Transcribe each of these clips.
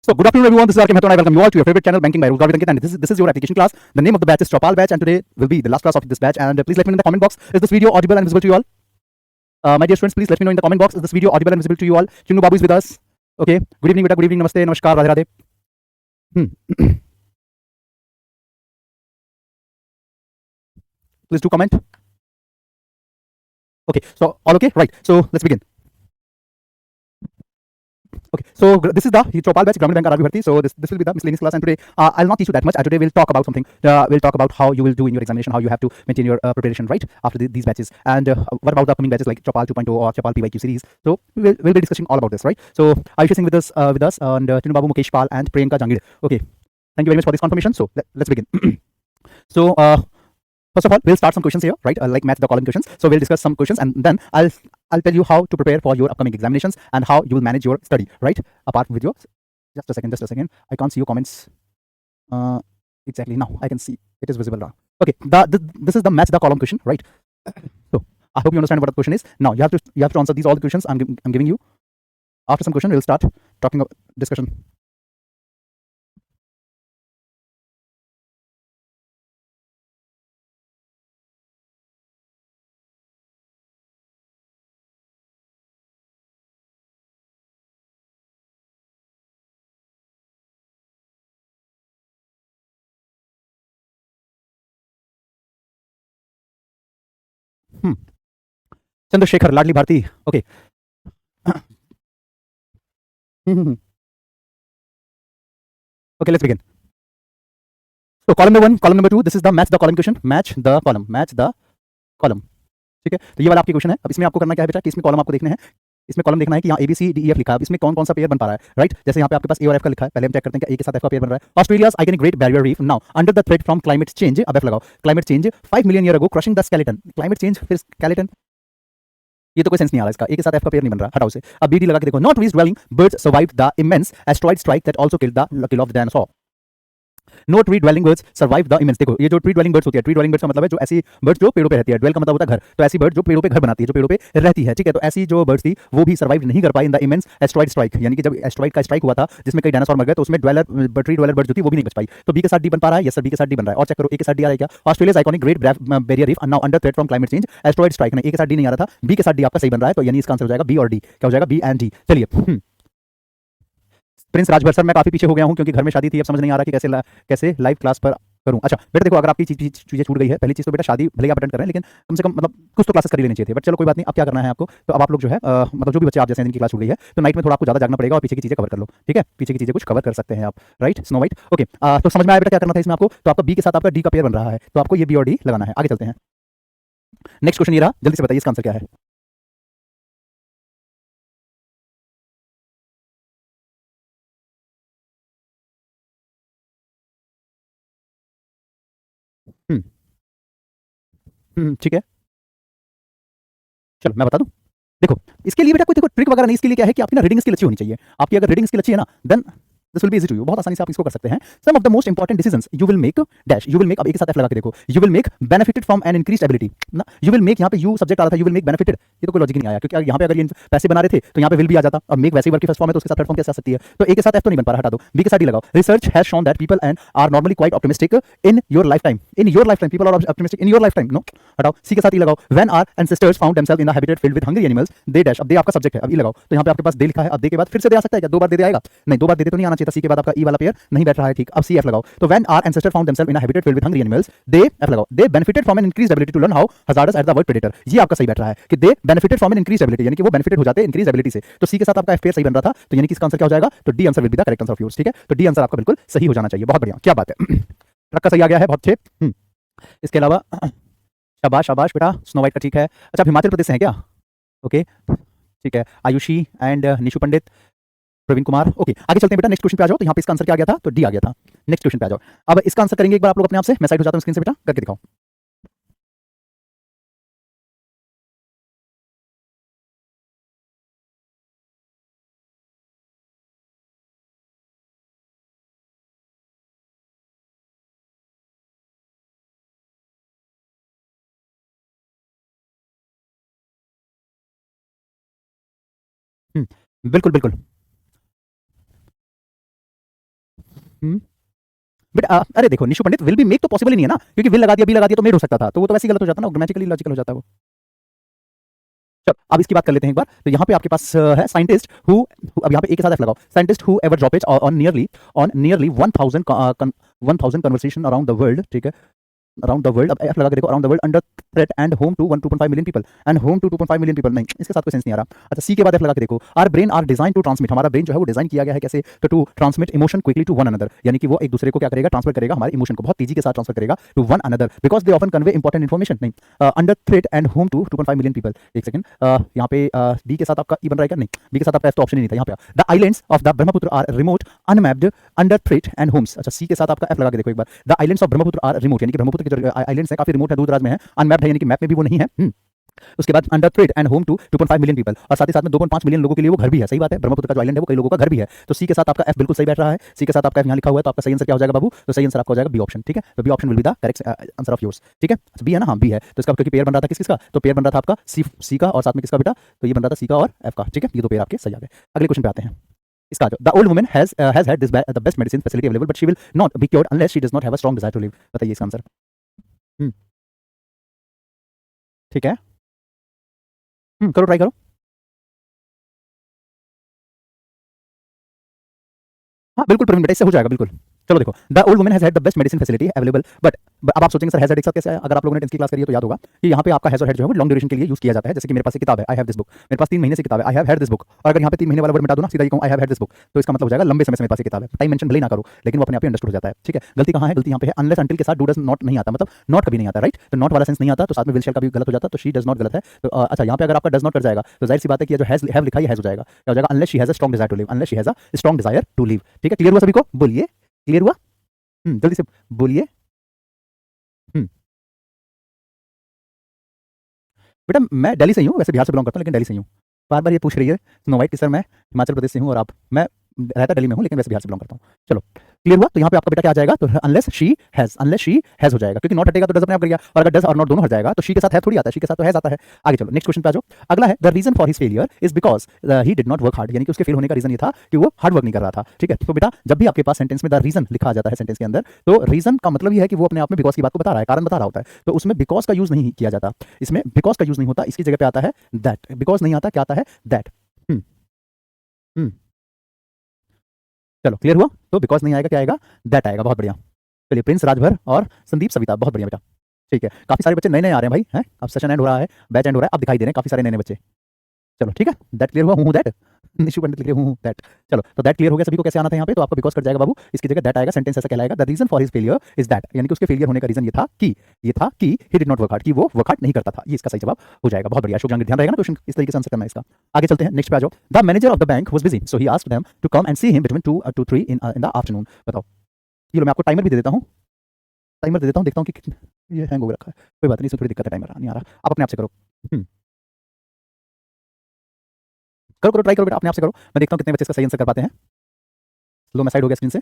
So good afternoon everyone, this is RK Mehta and I welcome you all to your favorite channel Banking by Roozgar with Ankit, and this is your application class. The name of the batch is Chopal batch and today will be the last class of this batch, and please let me know in the comment box, is this video audible and visible to you all? My dear students, please let me know in the comment box, is this video audible and visible to you all? Chunu Babu is with us. Okay, good evening beta, good evening, namaste, namaskar, radhe radhe. Please do comment. Okay, so all okay, right, so let's begin. Okay, so this is the Chopal batch Gramin Bank RRB Bharti. So this will be the miscellaneous class, and today I'll not teach you that much. Today we'll talk about something. We'll talk about how you will do in your examination, how you have to maintain your preparation right after these batches, and what about the upcoming batches like Chopal 2.0 or Chopal PYQ series. So we'll be discussing all about this, right? So Ayush Singh with us and Tinu Babu, Mukesh Pal, and Priyanka Jangir. Okay, thank you very much for this confirmation. So let's begin. So first of all, we'll start some questions here, right? Like match the column questions. So we'll discuss some questions, and then I'll tell you how to prepare for your upcoming examinations and how you will manage your study, right? Apart with your, just a second. I can't see your comments. Exactly now I can see it is visible now. Okay, this is the match the column question, right? So I hope you understand what the question is. Now you have to answer these all the questions I'm giving you. After some question, we'll start talking about discussion. Chandrasekhar, Ladli Bharti. Okay. Okay, let's begin. So column number 1, column number 2, this is the match the column question. Match the column. ठीक है, तो ये वाला आपकी question है. अब इसमें आपको करना क्या है बेटा कि इसमें कॉलम आपको देखने हैं. इसमें कॉलम देखना है कि यहाँ ABCDEF लिखा है. अब इसमें कौन कौन सा पेयर बन पा रहा है, राइट? जैसे यहाँ पे आपके पास A और F का लिखा है. पहले हम चेक करते हैं कि A के साथ F का पेयर बन रहा है. Australia's iconic great barrier reef now under the threat from climate change. अब F लगाओ. Climate change 5 million year ago crushing the skeleton. Climate change फिर स्केलेटन, ये तो कोई सेंस नहीं आ रहा इसका. ए के साथ F का पेयर नहीं बन रहा, हटाओ से. अब BD लगा के देखो. Not reach dwelling birds survived the immense asteroid strike that also killed the kill off the dinosaur. No tree dwelling birds survive the immense. देखो ये जो ट्री ड्वेलिंग बर्ड्स होती है, ट्री ड्वेलिंग बर्ड्स का मतलब है जो ऐसी बर्ड्स जो पेड़ों पे रहती है. ड्वेल का मतलब होता है घर, तो ऐसी बर्ड जो पेड़ों पे घर बनाती है, जो पेड़ों पे रहती है, ठीक है. तो ऐसी जो बर्ड्स थी वो भी सर्वाइव नहीं कर पाई in the immense asteroid strike. यानी कि जब एस्ट्रॉइड का स्ट्राइक हुआ था जिसमें कई डायनासोर मर गए, तो उसमें ट्री ड्वेलर बर्ड जो थी वो भी नहीं बच पाई. तो बी के साथ डी बन पा रहा है. यस सर, बी के साथ डी बन रहा है. और चेक करो ए के साथ डी आ रहा है क्या? Australia's iconic great barrier reef now under threat from climate change asteroid strike. नहीं, ए के साथ डी नहीं आ रहा था, बी के साथ डी आपका सही बन रहा है. तो यानी इसका आंसर हो जाएगा बी और डी. क्या हो जाएगा? B and D. चलिए. प्रिंस राजभर सर, मैं काफी पीछे हो गया हूँ क्योंकि घर में शादी थी. अब समझ नहीं आ रहा कि कैसे लाइव क्लास पर करूं. अच्छा बेटा देखो, अगर आपकी चीजें छूट गई है, पहली चीज तो बेटा शादी भले आप अटेंड कर रहे हैं, लेकिन कम से कम मतलब कुछ तो क्लासेस कर ही लेनी चाहिए थी. बट चलो कोई बात नहीं. अब क्या करना है आपको, तो अब आप लोग जो है मतलब जो भी बच्चे आप जैसे जिनकी क्लास छूट गई है, तो नाइट में थोड़ा आपको ज्यादा जागना पड़ेगा और पीछे की चीजें कवर कर लो. ठीक है, पीछे की चीजें कुछ कवर कर सकते हैं आप, राइट? Snow white. ओके, तो समझ में आया बेटा क्या करना था इसमें आपको. तो आपका बी के साथ आपका डी का पेयर बन रहा है, तो आपको ये बी और डी लगाना है. आगे चलते हैं. नेक्स्ट क्वेश्चन ये रहा, जल्दी से बताइए इसका आंसर क्या है. ठीक है, चलो मैं बता दूं. देखो इसके लिए बेटा कोई देखो ट्रिक वगैरह नहीं. इसके लिए क्या है कि आपकी ना रीडिंग स्किल अच्छी होनी चाहिए. आपकी अगर रीडिंग स्किल अच्छी है ना, then this will be easy to you. बहुत आसानी से आप इसको कर सकते हैं. Some of the most important decisions you will make dash. You will make, अब एक साथ एफ लगा के देखो. You will make benefited from an increased ability ना. यू विल मेक, यहाँ पे यू सब्जेक्ट आ रहा था, यू विल मेक बेनिफिटेड. ये तो कोई लॉजिक नहीं आया, क्योंकि यहाँ पे अगर ये पैसे बना रहे थे तो यहाँ पे विल भी आ जाता. और मेक वैसे वर्क की फर्स्ट फॉर्म है तो उसके साथ थर्ड फॉर्म कैसे आ सकती है. तो ए के साथ एफ तो नहीं बन पा रहा, हटा दो. बी के साथ डी लगाओ. Research has shown that people and are normally quite optimistic in your lifetime. In your lifetime people are optimistic in your lifetime. No, हटाओ. सी के साथ ई लगाओ. When our ancestors found themselves in a habitat filled with hungry animals they dash. अब दे आपका subject है, अब ई लगाओ. तो यहाँ पे आपके पास दे लिखा है. अब दे के बाद फिर से दे आ सकता है क्या? दो बार दे आएगा? नहीं, दो बार दे तो नहीं आना चाहिए था. सी के बाद आपका ई वाला पेयर नहीं बैठ रहा है, ठीक. अब सी एफ लगाओ. तो when our ancestor found themselves in a habitat filled with hungry animals they F लगाओ. They benefited from an increased ability to learn how hazardous at the word predator. ये आपका सही बैठ रहा है कि they benefited from an increased ability, यानी कि वो बेनिफिटेड हो जाते हैं इंक्रीज एबिलिटी से. तो सी के साथ आपका एफ पेयर सही बन रहा था, तो यानी कि इसका आंसर क्या हो जाएगा? तो D answer will be the correct answer of yours. ठीक है, तो डी आंसर आपका बिल्कुल सही हो जाना चाहिए. बहुत बढ़िया, क्या बात है. ट्रक का सही आ गया है, बहुत अच्छे. इसके अलावा शाबाश शाबाश बेटा. स्नो वाइट का ठीक है. अच्छा, हिमाचल प्रदेश से है क्या? ओके, ठीक है. आयुषी एंड निशु पंडित, प्रवीण कुमार. ओके, आगे चलते हैं बेटा. नेक्स्ट क्वेश्चन पे आ जाओ. तो यहाँ पे इसका आंसर क्या आ गया था? तो डी आ गया था. नेक्स्ट क्वेश्चन पे आ जाओ. अब इसका आंसर करेंगे एक बार आप लोग अपने आप से. मैं साइड हो जाता हूँ स्क्रीन से बेटा, करके दिखाओ. बिल्कुल बिल्कुल. बट अरे देखो निशु पंडित, विल बी मेक तो पॉसिबल ही नहीं है ना, क्योंकि विल लगा दिया, बी लगा दिया तो मेड हो सकता था, तो वो तो वैसे ही गलत हो जाता ना, ग्रामेटिकली लॉजिकल हो जाता है वो। चलो अब इसकी बात कर लेते हैं एक बार। तो यहाँ पे आपके पास है साइंटिस्ट हु, अब यहाँ पे एक के साथ एफ लगाओ, scientist who ever drop it on nearly 1000 conversation around the world, ठीक है, अराउंड द वर्ल्ड। अब एफ लगा के देखो, around the world under threat and home to 2.5 million people, and home to 2.5 million people, नहीं इसके साथ कोई सेंस नहीं आ रहा। अच्छा सी के बाद एफ लगा के देखो, our brain are design to transmit, हमारा ब्रेन जो है वो डिजाइन किया गया है कैसे, तो to transmit emotion quickly to one another, यानी कि वो एक दूसरे को क्या करेगा, ट्रांसफर करेगा, हमारे इमोशन को बहुत तेजी के साथ ट्रांसफर करेगा to one another, because they often convey important information. नहीं under threat and home to 2.5 million people, एक सेकंड, यहाँ पे बी के साथ आपका ई बन रहा है क्या, नहीं बी के साथ आपका एफ तो ऑप्शन ही नहीं था यहाँ पे। The islands of the Brahmaputra are remote unmapped under threat and homes. अच्छा सी के साथ आपका एफ लगा के देखो एक बार, the islands of Brahmaputra are remote, यानी कि ब्रह्मपुत्र के जो आइलैंड्स हैं काफी रिमोट है, दूर दराज में है, अनमैप्ड है यानी कि मैप में भी वो नहीं है। उसके बाद under threat and home to 2.5 million people, और साथ ही साथ में 2.5 मिलियन लोगों के लिए वो घर भी है। सही बात है, ब्रह्मपुत्र का जो आइलैंड है वो कई लोगों का घर भी है, तो सी के साथ आपका एफ बिल्कुल सही बैठ रहा है। सी के साथ आपका एफ यहाँ लिखा हुआ है, तो आपका सही आंसर क्या हो जाएगा बाबू, तो सही आंसर आपका हो जाएगा बी ऑप्शन, ठीक है, तो B option will be the correct answer of yours, ठीक है, बी है ना, हाँ बी है। तो इसका क्योंकि पेयर बन रहा था किसका, तो पेयर बन रहा था आपका सी का और साथ में किसका बेटा, तो ये बन रहा था सी का और एफ का, ठीक है, ये दो पेयर आपके सही आ गए। अगले क्वेश्चन पे आते हैं। इसका जो the old woman has had this the best medicine facility available but she will not be cured unless she does not have a strong desire to live, बताइए इसका आंसर। ठीक है, करो ट्राई करो। हाँ बिल्कुल प्रवीण बेटा, इससे हो जाएगा बिल्कुल। चलो देखो, the old woman has had the best medicine facility available but, अब आप सोचेंगे सर हैज हैड एक साथ कैसे आया, अगर आप लोगों ने 10th की क्लास करी है तो याद होगा कि यहाँ पे आपका हैज और हैड जो है वो लॉन्ग ड्यूरेशन के लिए यूज किया जाता है। जैसे कि मेरे पास एक किताब है, आई हैव दिस बुक, मेरे पास 3 महीने से किताब है, I have had this book, और अगर यहाँ पे 3 महीने वाला वर्ड मिटा दूं ना, सीधा ही कहूं I have had this book, तो इसका मतलब हो जाएगा लंबे समय से मेरे पास ये किताब है। टाइम मेंशन भले ही ना करो, लेकिन वो अपने आप ही अंडरस्टूड हो जाता है, ठीक है। गलती कहाँ है, गलती यहाँ पे है अनलेस अंटिल के साथ डू डज नॉट नहीं आता, मतलब नॉट कभी नहीं आता, राइट, तो नॉट वाला सेंस नहीं आता, तो साथ में विल शैल का भी गलत हो जाता, तो शी डज नॉट गलत है। तो अच्छा यहाँ पे अगर आपका डज नॉट कर जाएगा तो जाहिर सी बात है कि जो हैव लिखा है हैज हो जाएगा, क्या हो जाएगा, unless she has a strong desire to live, unless she has a strong desire to live, ठीक है। क्लियर हुआ सभी को, बोलिए क्लियर हुआ, जल्दी से बोलिए। हम्म बेटा मैं दिल्ली से ही हूँ, वैसे बिहार से बिलोंग करता हूँ लेकिन दिल्ली से ही हूँ। बार बार ये पूछ रही है स्नो वाइट कि सर मैं हिमाचल प्रदेश से हूँ और आप, मैं रहता दिल्ली में हूँ लेकिन वैसे बिहार से बिलोंग करता हूँ। चलो क्लियर हुआ, तो यहाँ पे आपका बेटा क्या आ जाएगा, तो अनलेस शी हैज हो जाएगा, क्योंकि नॉट हटेगा तो डज अपने आप कर गया, और अगर डज और नॉट दोनों हट जाएगा तो शी के साथ है थोड़ी आता है, शी के साथ तो हैज आता है। आगे चलो नेक्स्ट क्वेश्चन पे आ जाओ। अगला है the reason for his failure is because he did not work hard, यानी कि उसके फेल होने का रीजन ये था कि वो हार्ड वर्क नहीं कर रहा था, ठीक है। तो बेटा जब भी आपके पास सेंटेंस में द रीजन लिखा आ जाता है सेंटेंस के अंदर, तो रीजन का मतलब ये है कि वो अपने आप में बिकॉज की बात को बता रहा है, कारण बता रहा होता है, तो उसमें बिकॉज का यूज नहीं किया जाता, इसमें बिकॉज का यूज नहीं होता, इसकी जगह पे आता है दैट, बिकॉज नहीं आता, क्या आता है दैट। हम्म हम्म चलो क्लियर हुआ, तो बिकॉज नहीं आएगा, क्या आएगा, दैट आएगा, बहुत बढ़िया। चलिए प्रिंस राजभर और संदीप सविता, बहुत बढ़िया बेटा, ठीक है। काफी सारे बच्चे नए नए आ रहे हैं भाई, हैं, अब सेशन एंड हो रहा है, बैच एंड हो रहा है, अब दिखाई दे रहे हैं काफी सारे नए नए बच्चे। चलो ठीक है, दैट क्लियर हुआ, हूँ दैट, निशु पंडित लिख रहे हूँ दैट। चलो तो दैट क्लियर हो गया सभी को, कैसे आना था यहाँ पे, तो आपका बिकॉज कट जाएगा बाबू, इसकी जगह दैट आएगा, सेंटेंस ऐसा कहलाएगा, the reason for his failure is that, यानी कि उसके फेलियर होने का रीजन ये था कि ही डिड नॉट वर्क हार्ड, कि वो वर्क हार्ड नहीं करता था, ये इसका सही जवाब हो जाएगा। बहुत बढ़िया अशोक जहांगीर, ध्यान रहेगा ना क्वेश्चन इस तरीके से आंसर करना है इसका। आगे चलते हैं, नेक्स्ट पे आ जाओ। The manager of the bank was busy so he asked them to come and see him between 2 to 3 in the afternoon. बताओ, ये लो मैं आपको टाइमर भी दे देता हूँ, टाइमर दे देता हूँ, देखता हूँ कि ये हैंग हो रखा है, कोई बात नहीं, इसमें थोड़ी दिक्कत है, टाइमर नहीं आ रहा, आप अपने आप से करो। करो करो ट्राई करो बेटा, अपने आप से करो, मैं देखता हूँ कितने बच्चे इसका सही आंसर कर पाते हैं। लो मैं साइड हो गया स्क्रीन से।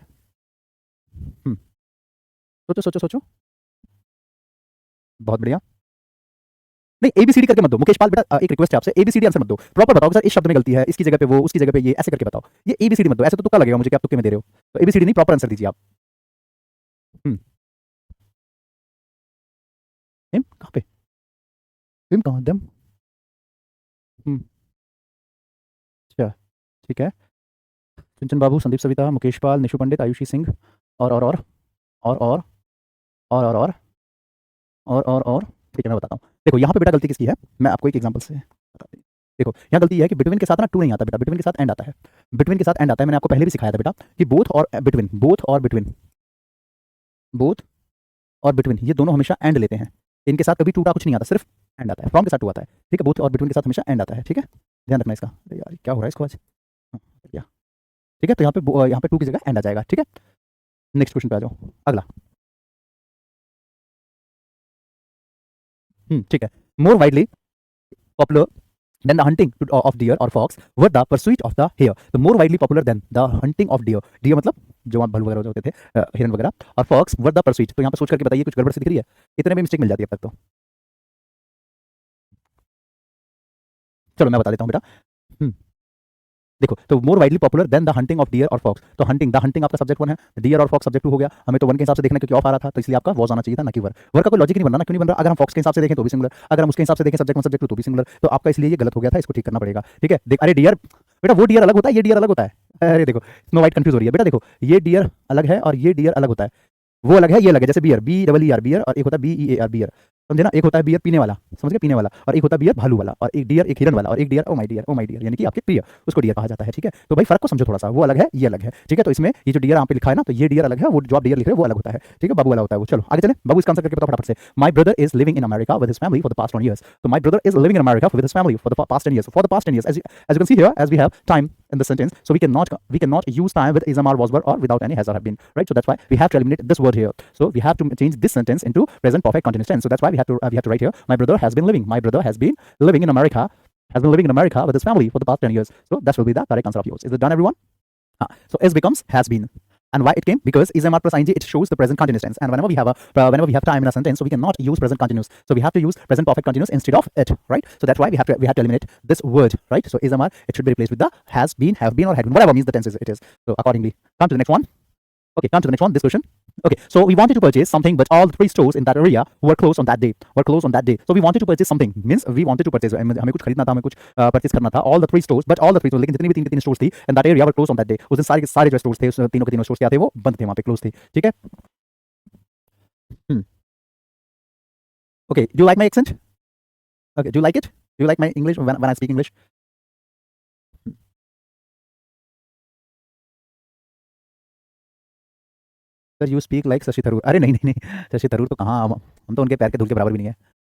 सोचो सोचो सोचो, बहुत बढ़िया। नहीं एबीसीडी करके मत दो मुकेश पाल बेटा, एक रिक्वेस्ट है आपसे, एबीसीडी आंसर मत दो, प्रॉपर बताओ सर इस शब्द में गलती है, इसकी जगह पे वो, उसकी जगह पे ये, ऐसे करके बताओ, ये एबीसीडी मत दो, ऐसे तो तुक्का लगेगा मुझे कि आप तुक्के में दे रहे हो, तो एबीसीडी नहीं, प्रॉपर आंसर दीजिए आप। हम्म हिम कहाँ पे, हिम कहाँ, दम, हम्म अच्छा ठीक है, चंचन बाबू, संदीप सविता, मुकेश पाल, निशु पंडित, आयुषी सिंह, और और और और और और ठीक है मैं बताता हूँ। देखो यहाँ पे बेटा गलती किसकी है, मैं आपको एक एग्जांपल से बताता हूँ। देखो यहाँ गलती है कि बिटवीन के साथ ना टू नहीं आता बेटा, बिटवीन के साथ एंड आता है, बिटवीन के साथ एंड आता है, मैंने आपको पहले भी सिखाया था बेटा कि बोथ और बिटवीन ये दोनों हमेशा एंड लेते हैं, इनके साथ कभी टूटा कुछ नहीं आता, सिर्फ एंड आता है, फ्रॉम के साथ टू आता है, ठीक है, बोथ और बिटवीन के साथ हमेशा एंड आता है, ठीक है, ध्यान रखना इसका। अरे यार क्या हो रहा है इसको आज, हाँ, क्या, ठीक है, तो यहाँ पे टू की जगह एंड आ जाएगा, ठीक है। नेक्स्ट क्वेश्चन पे आ जाओ, अगला। ठीक है, मोर widely popular than the hunting of deer or fox were the pursuit of the hare, तो more widely popular than the hunting of deer, deer मतलब जो वहाँ भालू वगैरह होते थे, हिरन वगैरह, और fox were the pursuit, तो यहाँ पे सोच करके बताइए कुछ गड़बड़ से दिख रही है, इतने में मिस्टेक मिल जाती है अब तक तो। चलो मैं बता देता हूँ बेटा, देखो, तो more widely popular than the hunting of deer और फॉक्स। तो हंटिंग, द हंटिंग आपका सब्जेक्ट वन है, डियर और फॉक्स सब्जेक्ट टू हो गया। हमें तो वन के हिसाब से देखना क्योंकि ऑफ आ रहा था, तो इसलिए आपका वॉज आना चाहिए था, ना कि वर। वर का कोई लॉजिक नहीं बन रहा ना, क्यों नहीं बन रहा? अगर हम फॉक्स के हिसाब से देखें तो भी सिंगुलर, अगर हम उसके हिसाब से देखें सब्जेक्ट वन सब्जेक्ट टू तो भी सिंगुलर, तो आपका इसलिए ये गलत हो गया था, इसको ठीक करना पड़ेगा। ठीक है, देख, अरे डियर बेटा, वो डियर अलग होता है, ये डियर अलग होता है। अरे देखो, स्नो वाइट कंफ्यूज हो रही है बेटा। देखो, ये डियर अलग है और ये डियर अलग होता है, वो अलग है, ये अलग है। जैसे beer, B double E R, beer, और एक होता है B E A R, bear. समझे ना? एक होता है बियर पीने वाला, समझ गए, पीने वाला, और एक होता है बियर भालू वाला, और एक डियर एक हिरन वाला, और एक dear oh my dear, oh my dear, यानी कि आपके प्रिय, उसको डियर कहा जाता है। ठीक है, तो भाई फर्क को समझो थोड़ा सा, वो अलग है, ये अलग है। ठीक है, तो इसमें ये जो डियर यहाँ पे लिखा है ना, तो ये डियर अलग है, वो जो आप डियर लिख रहे हो वो अलग होता है। ठीक है, बाबू वाला होता है वो। चलो आगे चले, बाबू इसका आंसर करके बताओ फटाफट से। My brother is living in America with his family for the past 10 years। तो my brother is living in America with his family for the past 10 years। For the past 10 years, as you can see here, as we have time in the sentence, so we cannot use time with is, am, are, was, were, or without any has or have been, right? So that's why we have to eliminate this word here. So we have to change this sentence into present perfect continuous tense. So that's why we have to write here, my brother has been living. My brother has been living in America. Has been living in America with his family for the past 10 years. So that will be the correct answer of yours. Is it done, everyone? So S becomes has been. And why it came? Because is, am, are plus ing, it shows the present continuous tense. And whenever we have time in a sentence, so we cannot use present continuous. So we have to use present perfect continuous instead of it, right? So that's why we have to eliminate this word, right? So is, am, are, it should be replaced with the has been, have been, or had been, whatever means the tense it is. So accordingly, come to the next one. Okay, come to the next one. This question. Okay, so we wanted to purchase something, but all the 3 stores in that area were closed on that day. So we wanted to purchase something, means we wanted to purchase. हमें कुछ खरीदना था, हमें कुछ purchase करना था. All the 3 stores, but all the 3 stores, लेकिन जितनी भी 3 stores थी in that area were closed on that day. उस दिन सारे जो stores थे, उस तीनों के तीनों stores क्या थे, वो बंद थे, वहाँ पे closed थे. ठीक है? Okay, do you like my accent? Okay, do you like it? Do you like my English when I speak English? Sir you speak like Shashi Tharoor. अरे नहीं नहीं नहीं, शशि थरूर तो कहाँ, हम तो उनके पैर के धूल के बराबर भी नहीं है।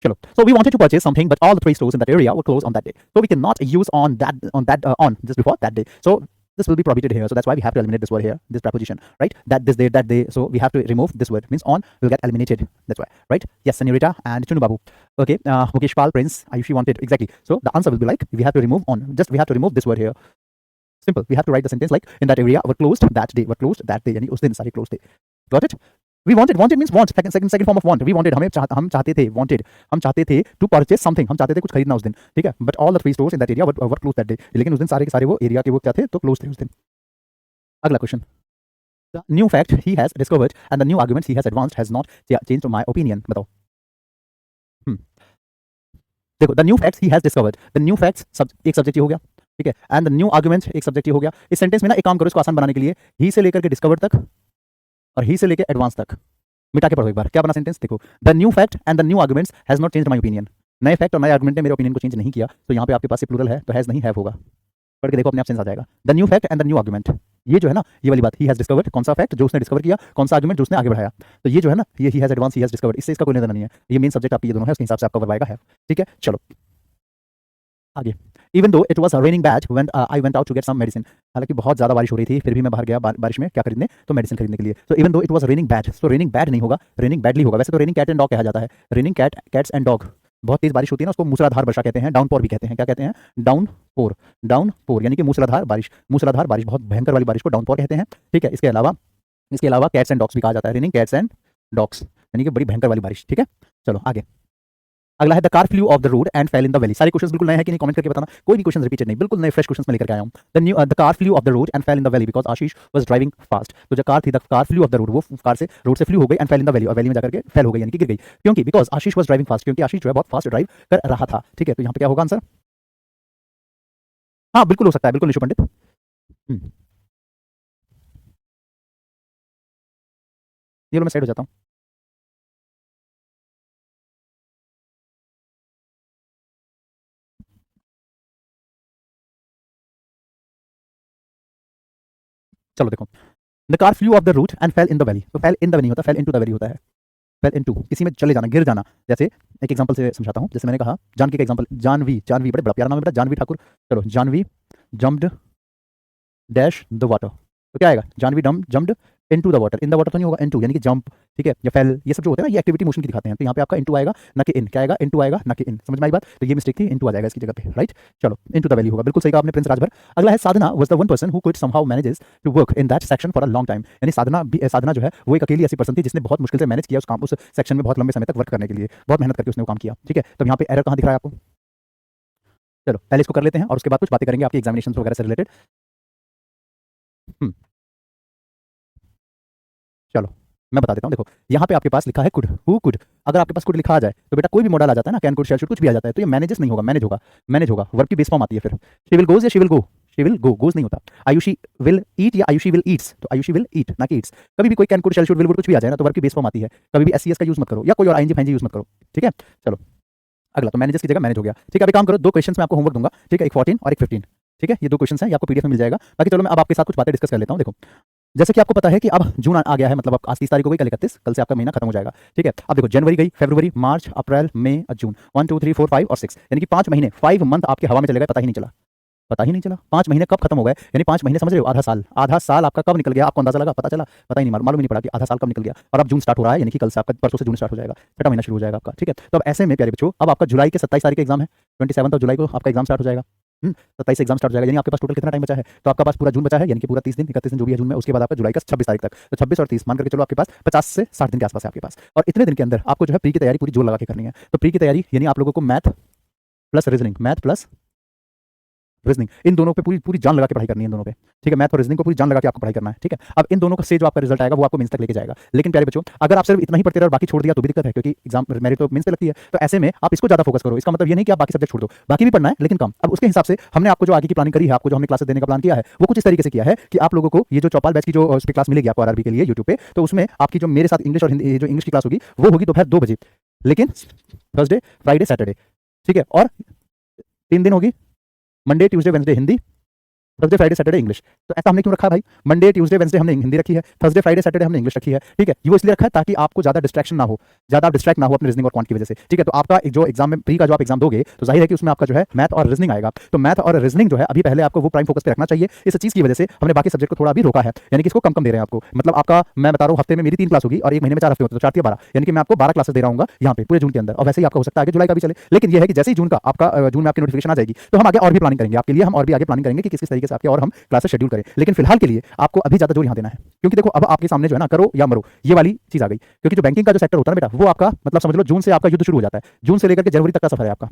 चलो, so we wanted to purchase something, but all the 3 stores in that area were closed on that day. So we cannot use on just before that day. So this will be prohibited here. So that's why we have to eliminate this word here, this preposition, right? That this day, that day. So we have to remove this word. Means on will get eliminated. That's why, right? Yes, Senorita and Chunu Babu. Okay, Mukesh Pal, Prince, Ayushi wanted exactly. So the answer will be like we have to remove on. Just we have to remove this word here. Simple. We have to write the sentence like in that area were closed that day. Were closed that day. यानी उस दिन सारे closed थे. Got it? We wanted means want. Second form of want. We wanted. हम चाहते थे. Wanted. हम चाहते थे to purchase something. हम चाहते थे कुछ खरीदना उस दिन. ठीक है? But all the 3 stores in that area were closed that day. लेकिन उस दिन सारे के सारे वो एरिया के वो क्या थे, तो closed थे उस दिन. अगला question. The new fact he has discovered and the new arguments he has advanced has not changed my opinion. बताओ. देखो, the new facts he has discovered. The new facts एक सब्जेक्ट ये हो गया. ठीक है? And the new arguments एक subject ये हो गया. इस सेंटेंस में ना एक काम करो, इसको आसान बनाने के लिए ही से लेकर के डिस्कवर तक और ही से लेकर एडवांस तक मिटा के पढ़ो एक बार. क्या बना सेंटेंस? देखो, the new fact and the new arguments has not changed my opinion. नए फैक्ट और नए आर्गुमेंट ने मेरे ओपिनियन को चेंज नहीं किया. तो यहाँ पे आपके पास से प्लूरल है, तो हैज नहीं हैव होगा. पढ़ के देखो, अपने आप सेंस आ जाएगा. The new fact and the new argument, ये जो है ना, ये वाली बात, ही हैज डिस्कवर्ड, कौन सा फैक्ट जो उसने डिस्कवर किया, कौन सा आर्गुमेंट जो उसने आगे बढ़ाया. तो ये जो है ना, ये he has advance, he has discovered, इससे इसका कोई लेना नहीं है. ये मेन सब्जेक्ट आपकी ये दोनों है, उसके हिसाब से आपका वर्ब आएगा हैव. ठीक है, चलो आगे. Even though it was raining bad when I went out to get some medicine. हालांकि बहुत ज़्यादा बारिश हो रही थी, फिर भी मैं बाहर गया बारिश में क्या खरीदने, तो मेडिसिन खरीदने के लिए. So even though it was raining bad, so raining bad नहीं होगा, raining badly होगा. वैसे तो raining cat and dog कहा जाता है. Raining cats and dog. बहुत तेज बारिश होती है ना, उसको मूसलाधार वर्षा कहते हैं, डाउनपोर भी कहते हैं. क्या कहते हैं? डाउनपोर यानी कि मूसलाधार बारिश. मूसलाधार बारिश, बहुत भयंकर वाली बारिश को डाउनपोर कहते हैं. ठीक है? इसके अलावा कैट्स एंड डॉग्स भी कहा जाता है. रेनिंग कैट्स एंड डॉग्स यानी कि बड़ी भयंकर वाली बारिश. ठीक है, चलो आगे. अगला है the car flew off the road and fell in the valley. सारे क्वेश्चन बिल्कुल नए हैं कि नहीं, कमेंट करके बताना. कोई भी क्वेश्चन रिपीटेड नहीं, बिल्कुल नए फ्रेश क्वेश्चन में लेकर के आया हूं. The car flew off the road and fell in the valley because Ashish was driving fast. तो जो कार थी, the car flew off the road, वो कार से रोड से फ्लू हो गई, and fell in the valley, और valley में जाकर के फेल हो गई यानी कि गिर गई. क्योंकि because Ashish was driving fast, क्योंकि आशीष जो है बहुत फास्ट ड्राइव कर रहा था. ठीक है, तो यहाँ पे क्या होगा आंसर? हाँ बिल्कुल हो सकता है, बिल्कुल निशु पंडित. ये लो मैं साइड हो जाता हूँ. चलो देखो, the car flew off the route and fell in the valley. तो फेल इन द वैली होता है, फेल इनटू द वैली होता है. फेल इनटू किसी में चले जाना, गिर जाना. जैसे एक एग्जांपल से समझाता हूँ. जैसे मैंने कहा जानकी का एग्जांपल, जानवी बड़े बड़ा प्यारा नाम है बेटा, जानवी ठाकुर. चलो, Janvi jumped dash the water. तो क्या आएगा? Janvi jumped into the water. In the water तो नहीं होगा, इनटू यानी कि जंप. ठीक है, या फेल, ये सब जो होते हैं ना, ये एक्टिविटी मोशन की दिखाते हैं. तो यहाँ पे आपका इनटू आएगा ना कि इन. क्या आएगा? इनटू आएगा ना कि इन. समझ में आई बात? तो ये मिस्टेक थी, इनटू आ जाएगा इसकी जगह पे. राइट, चलो इनटू द वैली होगा. बिल्कुल सही कहा आपने प्रिंस राजभर. अगला है Sadhana was the one person who could somehow manages to work in that section for a long time. यानी साधना जो है वो एक अकेली ऐसी पर्सन थी जिसने बहुत मुश्किल से मैनेज किया उस सेक्शन में बहुत लंबे समय तक वर्क करने के लिए. बहुत मेहनत करके उसने वो काम किया. ठीक है, तो यहाँ पे एरर कहाँ दिख रहा है आपको? चलो पहले इसको कर लेते हैं और उसके बाद कुछ बातें करेंगे आपके एग्जामिनेशन वगैरह से रिलेटेड। चलो मैं बता देता हूँ। देखो यहाँ पे आपके पास लिखा है कुड, हु कुड। अगर आपके पास कुड लिखा आ जाए तो बेटा कोई भी मॉडल आ जाता है ना, कैन कुड शैल शुड कुछ भी आ जाता है, तो ये मैनेजेस नहीं होगा, मैनेज होगा। मैनेज होगा, वर्ब की बेस फॉर्म आती है फिर। शी विल गोज या she will go, she will go, goes नहीं होता। आयुषी विल ईट या आयुषी विल ईट्स, तो आयुषी विल ईट ना कि ईट्स। कभी भी कोई can could shall should will would कुछ भी आ जाए ना तो वर्ब की बेस फॉर्म आती है। कभी भी एस का यूज मत करो या कोई और आईएनजी फाइनजी यूज मत करो, ठीक है। चलो अगला, तो मैनेजर्स की जगह मैनेज हो गया, ठीक है। अभी काम करो, दो क्वेश्चन मैं आपको होमवर्क दूंगा, ठीक है, एक 14 और एक 15, ठीक है। ये दो क्वेश्चन हैं, ये आपको पीडीएफ में मिल जाएगा। बाकी चलो मैं अब आपके साथ कुछ बातें डिस्कस कर लेता हूँ। देखो जैसे कि आपको पता है कि अब जून आ गया है, मतलब अब आज 30 तारीख हो गई, कल 31, कल से आपका महीना खत्म हो जाएगा, ठीक है। अब देखो जनवरी गई, फरवरी, मार्च, अप्रैल, मई, जून, 1 2 3 4 5 और 6, यानी कि 5 महीने, 5 मंथ आपके हवा में चले गए, पता ही नहीं चला, पता ही नहीं चला। 5 महीने कब खत्म हो गए, यानी 5 महीने समझ रहे हो, आधा साल, आधा साल आपका कब निकल गया, आपको अंदाजा लगा, पता चला, पता ही नहीं, मालूम ही नहीं पड़ा कि आधा साल कब निकल गया। और अब जून स्टार्ट हो रहा है, यानी कि कल से आपका, परसों से जून स्टार्ट हो जाएगा, छठा महीना शुरू हो जाएगा आपका, ठीक है। तो अब ऐसे में प्यारे बच्चों, अब आपका जुलाई के 27 तारीख का एग्जाम है, 27 जुलाई को आपका एग्जाम स्टार्ट हो जाएगा। 27 से एग्जाम स्टार्ट हो जाएगा, यानी आपके पास टोटल कितना टाइम बचा है, तो आपका पास पूरा जून बचा है, यानी कि पूरा 30 दिन, 31 दिन जो भी है जून में, उसके बाद आपका जुलाई का 26 तारीख तक, तो 26 और 30 मान करके चलो आपके पास 50 से 60 दिन के आसपास है आपके पास। और इतने दिन के अंदर आपको जो है प्री की तैयारी पूरी जोर लगा के करनी है। तो प्री की तैयारी यानी आप लोगों को math plus reasoning, math plus reasoning, इन दोनों पे पूरी पूरी जान लगा के पढ़ाई करनी है, इन दोनों पे, ठीक है। मैथ और रीजनिंग को पूरी जान लगा के आपको पढ़ाई करना है, ठीक है। अब इन दोनों का से जो आपका रिजल्ट आएगा वो आपको मेंस तक लेके जाएगा। लेकिन प्यारे बच्चों, अगर आप सिर्फ इतना ही पढ़ते रहे और बाकी छोड़ दिया तो भी दिक्कत है, क्योंकि एग्जाम मेरिट तो मेंस पे लगती है। तो ऐसे में आप इसको ज्यादा फोकस करो। इसका मतलब ये नहीं कि आप बाकी सब्जेक्ट छोड़ दो, बाकी भी पढ़ना है लेकिन कम। अब उसके हिसाब से हमने आपको जो आगे की प्लानिंग करी है, आपको जो हमने क्लासेस देने का प्लान किया है, वो कुछ इस तरीके से किया है कि आप लोगों को ये जो चौपाल बैच की जो उस पे क्लास मिलेगी आपको आरआरबी के लिए यूट्यूब पे, तो उसमें आपकी जो मेरे साथ इंग्लिश और हिंदी, जो इंग्लिश की क्लास होगी वो होगी दोपहर 2 बजे, लेकिन थर्सडे फ्राइडे सैटरडे, ठीक है। और 3 दिन होगी, Monday Tuesday Wednesday Hindi, Thursday Friday Saturday English. तो ऐसा हमने क्यों रखा है भाई, मंडे ट्यूसडे वेडनेसडे हमने हिंदी रखी है, थर्सडे फ्राइडे सैटरडे हमने इंग्लिश रखी है, ठीक है। ये वो इसलिए रखा है ताकि आपको ज्यादा डिस्ट्रैक्शन ना हो, ज्यादा डिस्ट्रैक्ट ना हो अपने रीजनिंग और क्वांट की वजह से, ठीक है। तो आपका जो एग्जाम में प्री का जो आप एग्जाम दोगे तो जाहिर है कि उसमें आपका जो है मैथ और रीजनिंग आएगा। तो मैथ और रीजनिंग जो है अभी पहले आपको वो प्राइम फोकस पे रखना चाहिए। इस चीज की वजह से हमने बाकी सब्जेक्ट को थोड़ा भी रोका है, यानी कि इसको कम कम दे रहे हैं आपको। मतलब आपका मैं बता रहा हूँ, हफ्ते में मेरी 3 क्लास होगी और एक महीने में 4 हफ्ते होते हैं, तो 4 या 12, यानी कि मैं आपको 12 क्लासेस दे रहा हूँ यहाँ पे पूरे जून के अंदर। और वैसे ही आपका हो सकता है आगे जुलाई का भी चले, लेकिन ये है कि जैसे ही जून का आपका जून में आपकी नोटिफिकेशन आ जाएगी तो हम आगे और भी प्लानिंग करेंगे आपके लिए, हम और भी आगे प्लानिंग करेंगे कि किस तरीके से आपके और हम क्लासेस शेड्यूल करें। लेकिन फिलहाल के लिए आपको अभी ज्यादा जोर यहाँ देना है, क्योंकि देखो अब आपके सामने जो है ना, करो या मरो, ये वाली चीज आ गई। क्योंकि जो बैंकिंग का जो सेक्टर होता है ना बेटा, वो आपका मतलब समझ लो जून से आपका युद्ध शुरू हो जाता है। जून से लेकर के जनवरी तक का सफर है आपका,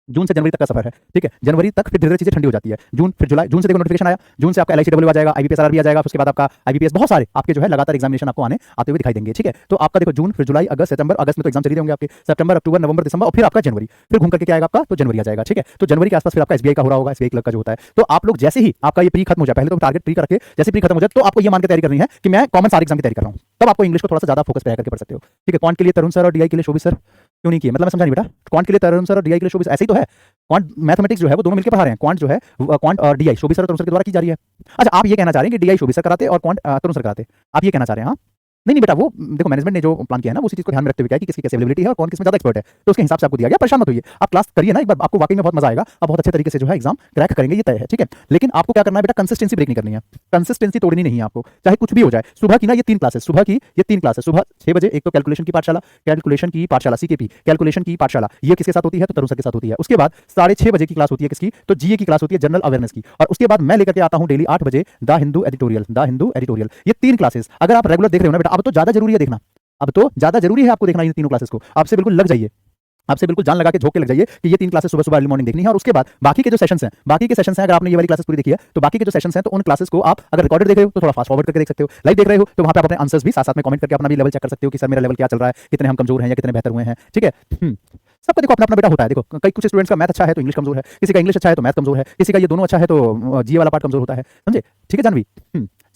जून से जनवरी तक का सफर है, ठीक है। जनवरी तक फिर धीरे धीरे चीजें ठंडी हो जाती है, जून फिर जुलाई, जून से देखो नोटिफिकेशन आया, जून से आपका LICW आ जाएगा, IBPS RRB आ जाएगा, उसके बाद आपका IBPS, बहुत सारे आपके जो है लगातार एग्जामिनेशन आपको आते हुए दिखाई देंगे, ठीक है। तो आपका देखो जून, फिर जुलाई, अगस्त, सितंबर, अगस्त में तो एग्जाम चल रहे होंगे आपके, सितंबर, अक्टूबर, नवंबर, दिसंबर, और फिर आपका जनवरी, फिर घूम करके क्या आएगा आपका, तो जनवरी आ जाएगा, ठीक है। तो जनवरी के आसपास फिर आपका SBI का हो रहा होगा, SBI क्लर्क का जो होता है। तो आप लोग जैसे ही आपका ये प्री खत्म हो जाए, पहले तो टारगेट प्री करके, जैसे प्री खत्म हो जाए तो आपको ये मान के तैयारी करनी है कि मैं कॉमन सारे एग्जाम की तैयारी कर रहा हूँ, तब आपको इंग्लिश को थोड़ा सा ज्यादा फोकस पे करके पढ़ सकते हो, ठीक है। क्वांट के लिए तरुण सर और DI के लिए शोभित सर क्यों नहीं किए, मतलब मैं समझा नहीं बेटा। क्वांट के लिए तरुण सर और DI के लिए शोभित, ऐसे ही तो है। क्वांट मैथमेटिक्स जो है वो दोनों मिलकर पढ़ा रहे हैं, क्वांट जो है क्वांट और DI शोभित सर और तरुण सर के द्वारा की जा रही है। अच्छा, आप ये कहना चाह रहे हैं कि DI शोभित सर कराते और क्वांट तरुण सर कराते, आप ये कहना चाह रहे हैं? हाँ नहीं नहीं बेटा, वो देखो मैनेजमेंट ने जो प्लान किया है ना, उसी चीज को ध्यान में रखते हुए क्या है कि किसकी कैसी अवेलेबिलिटी है और कौन किसमें ज्यादा एक्सपर्ट है, तो उसके हिसाब से आपको दिया गया। परेशान मत होइए, आप क्लास करिए ना एक बार, आपको वाकई में बहुत मजा आएगा, आप बहुत अच्छे तरीके से जो है एग्जाम क्रैक करेंगे, ये तय है, ठीक है। लेकिन आपको क्या करना है बेटा, कंसिस्टेंसी ब्रेक नहीं करनी है, कंसिस्टेंसी तोड़नी नहीं है आपको, चाहे कुछ भी हो जाए। सुबह की ना ये 3 क्लासेस, सुबह की ये 3 क्लासेस, सुबह 6 बजे एक तो कैलकुलेशन की पाठशाला, CKP कैलकुलेशन की पाठशाला, ये किसके साथ होती है, तो तरुण सर के साथ होती है। उसके बाद 6:30 बजे की क्लास होती है किसकी, तो GA की क्लास होती है, जनरल अवेयरनेस की। और उसके बाद मैं लेकर के आता हूं डेली 8 बजे द हिंदू एडिटोरियल। ये 3 क्लासेस अगर आप रेगुलर देख रहे हो ना बेटा, अब तो ज्यादा जरूरी है देखना, अब तो ज्यादा जरूरी है आपको देखना इन तीनों क्लासेस को। आपसे बिल्कुल लग जाइए, आपसे बिल्कुल जान लगा के झोंक के लग जाइए कि ये 3 क्लासेस सुबह सुबह अर्ली मॉर्निंग देखनी है। और उसके बाद बाकी के जो सेशंस हैं, अगर आपने ये वाली क्लासेस पूरी देखी है तो बाकी के जो सेशंस हैं, तो उन क्लासेस को आप अगर रिकॉर्डेड देख रहे हो तो थोड़ा फास्ट फॉरवर्ड करके देख सकते हो, लाइव देख रहे हो तो वहां पे आप अपने आंसर्स भी साथ साथ में कमेंट करके अपना भी लेवल चेक कर सकते हो कि सर मेरा लेवल क्या चल रहा है, कितने हम कमजोर हैं या कितने बेहतर हुए हैं, ठीक है। सबका देखो अपना अपना बेटा होता है। देखो कई कुछ स्टूडेंट्स का मैथ अच्छा है तो इंग्लिश कमजोर है, किसी का इंग्लिश अच्छा है तो मैथ कमजोर है, किसी का ये दोनों अच्छा है तो GA वाला पार्ट कमजोर होता है, समझे, ठीक है। जानवी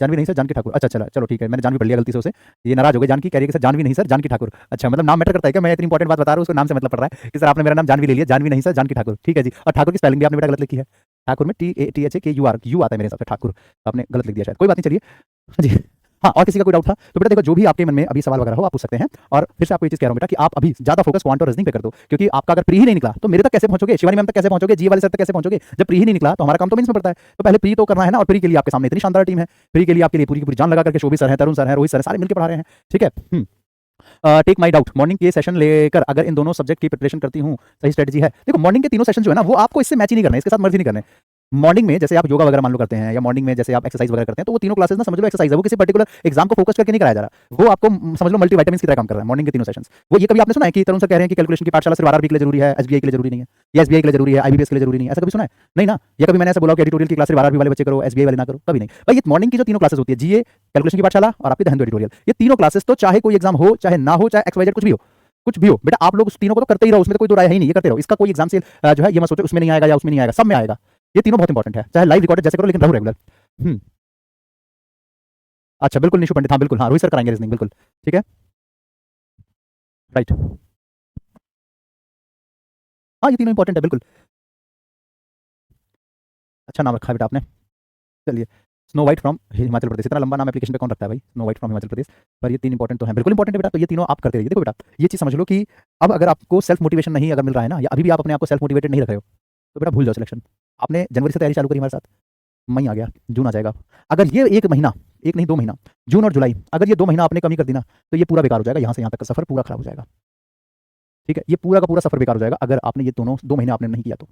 जानवी नहीं सर, जानकी ठाकुर, अच्छा चलो ठीक है, मैंने जानवी पढ़ लिया गलती से उसे, ये नाराज हो गए, जानकी कह रही है कि सर जानवी नहीं सर, जानकी ठाकुर। अच्छा, मतलब नाम मैटर करता है क्या, मैं इतनी इंपॉर्टेंट बात बता रहा हूँ, उसको नाम से मतलब पड़ रहा है कि सर आपने मेरा नाम जानवी ले लिया, जानवी नहीं सर, जानकी ठाकुर, ठीक है जी। और ठाकुर की स्पेलिंग भी आपने बेटा गलत लिखी है, ठाकुर में THAKUR यू आता है मेरे हिसाब से, ठाकुर आपने गलत लिख दिया शायद, कोई बात नहीं, चलिए जी। हाँ, और किसी का कोई डाउट था तो बेटा देखो, जो भी आपके मन में अभी सवाल वगैरह हो आप पूछ सकते हैं। और फिर से आपको ये चीज कह रहा हूँ बेटा कि आप अभी ज्यादा फोकस क्वांट और रीजनिंग पे कर दो, क्योंकि आपका अगर प्री ही नहीं निकला तो मेरे तक कैसे पहुंचोगे, शिवानी मैम तक कैसे पहुंचोगे, GA वाले सर तक कैसे पहुंचोगे, जब प्री ही नहीं निकला तो हमारा काम तो मेंस में पड़ता है। तो पहले प्री तो करना है ना, और प्री के लिए आपके सामने इतनी शानदार टीम है, प्री के लिए आपके लिए पूरी की पूरी जान लगा करके शोभित सर है, तरुण सर है, रोहित सर है, सारे मिलकर पढ़ा रहे हैं, ठीक है। टेक माई डाउट, मॉर्निंग के सेशन लेकर अगर इन दोनों सब्जेक्ट की प्रिपरेशन करती हूँ सही स्ट्रेटजी है। देखो मॉर्निंग के तीनों सेशन जो है ना, वो आपको इससे मैच ही नहीं करना है, इसके साथ मर्ज ही नहीं करना है। मॉर्निंग में जैसे आप योगा वगैरह मान लो करते हैं या मॉर्निंग में जैसे आप एक्सरसाइज वगैरह करते हैं, तो वो तीनों क्लासेस ना समझ लो एक्सरसाइज है, वो किसी पर्टिकुलर एग्जाम को फोकस करके नहीं कराया जा रहा, वो आपको समझ लो मल्टीविटामिन की तरह काम कर रहा है मॉर्निंग के तीनों सेशंस। वो ये कभी आपने सुना है कि तरुण सर कह रहे हैं कि कैलकुलेशन की पाठशाला सिर्फ आरआरबी के लिए जरूरी है, एसबीआई के लिए जरूरी नहीं है, या एसबीआई के लिए जरूरी है, आईबीपीएस के लिए जरूरी नहीं है, ऐसा कभी सुना है? नहीं ना। या कभी मैंने ऐसा बोला कि एडिटोरियल की क्लास सिर्फ आरआरबी वाले बच्चे करो, एसबीआई वाले ना करो, कभी नहीं भाई। ये मॉर्निंग की जो तीनों क्लासेस होती है, जीए, कैलकुलेशन की पाठशाला और आपकी द हिंदू एडिटोरियल, ये तीनों क्लासेस तो चाहे कोई एग्जाम हो चाहे ना हो, चाहे एक्सवाइजेड कुछ भी हो, कुछ भी हो बेटा, आप लोग उस तीनों को तो करते ही रहो, उसमें तो कोई दो राय है ही नहीं, ये करते रहो। इसका कोई एग्जाम से जो है ये मत सोचो उसमें नहीं आएगा या उसमें नहीं आएगा, सब में आएगा। ये तीनों बहुत इंपॉर्टेंट है, चाहे लाइव रिकॉर्डेड जैसे करो लेकिन रहो रेगुलर। हम्म। अच्छा बिल्कुल निशु पंडित, हाँ बिल्कुल, हाँ रोहित सर कराएंगे रीजनिंग, बिल्कुल ठीक है, राइट। हाँ ये तीनों इंपॉर्टेंट है बिल्कुल। अच्छा नाम रखा है बेटा आपने, चलिए। Snow white from Himachal Pradesh, इतना लंबा नाम एप्लीकेशन पे कौन रखता है भाई, snow white from Himachal Pradesh. पर ये तीन इंपॉर्टेंट तो हैं, बिल्कुल इंपॉर्टेंट है बेटा, तो ये तीनों आप करते रहिए। देखो बेटा ये चीज समझ लो कि अब अगर आपको सेल्फ मोटिवेशन नहीं अगर मिल रहा है ना, या अभी भी आप अपने आप को सेल्फ मोटिवेटेड नहीं रख रहे हो, तो बेटा भूल जाओ सिलेक्शन। आपने जनवरी से तैयारी चालू करी हमारे साथ, मई आ गया, जून आ जाएगा, अगर ये एक महीना, एक नहीं 2 महीना, जून और जुलाई, अगर ये 2 महीना आपने कमी कर दी ना, तो ये पूरा बेकार हो जाएगा, यहाँ से यहाँ तक का सफर पूरा खराब हो जाएगा। ठीक है, ये पूरा का पूरा सफर बेकार हो जाएगा अगर आपने ये दोनों 2 महीने आपने नहीं किया तो।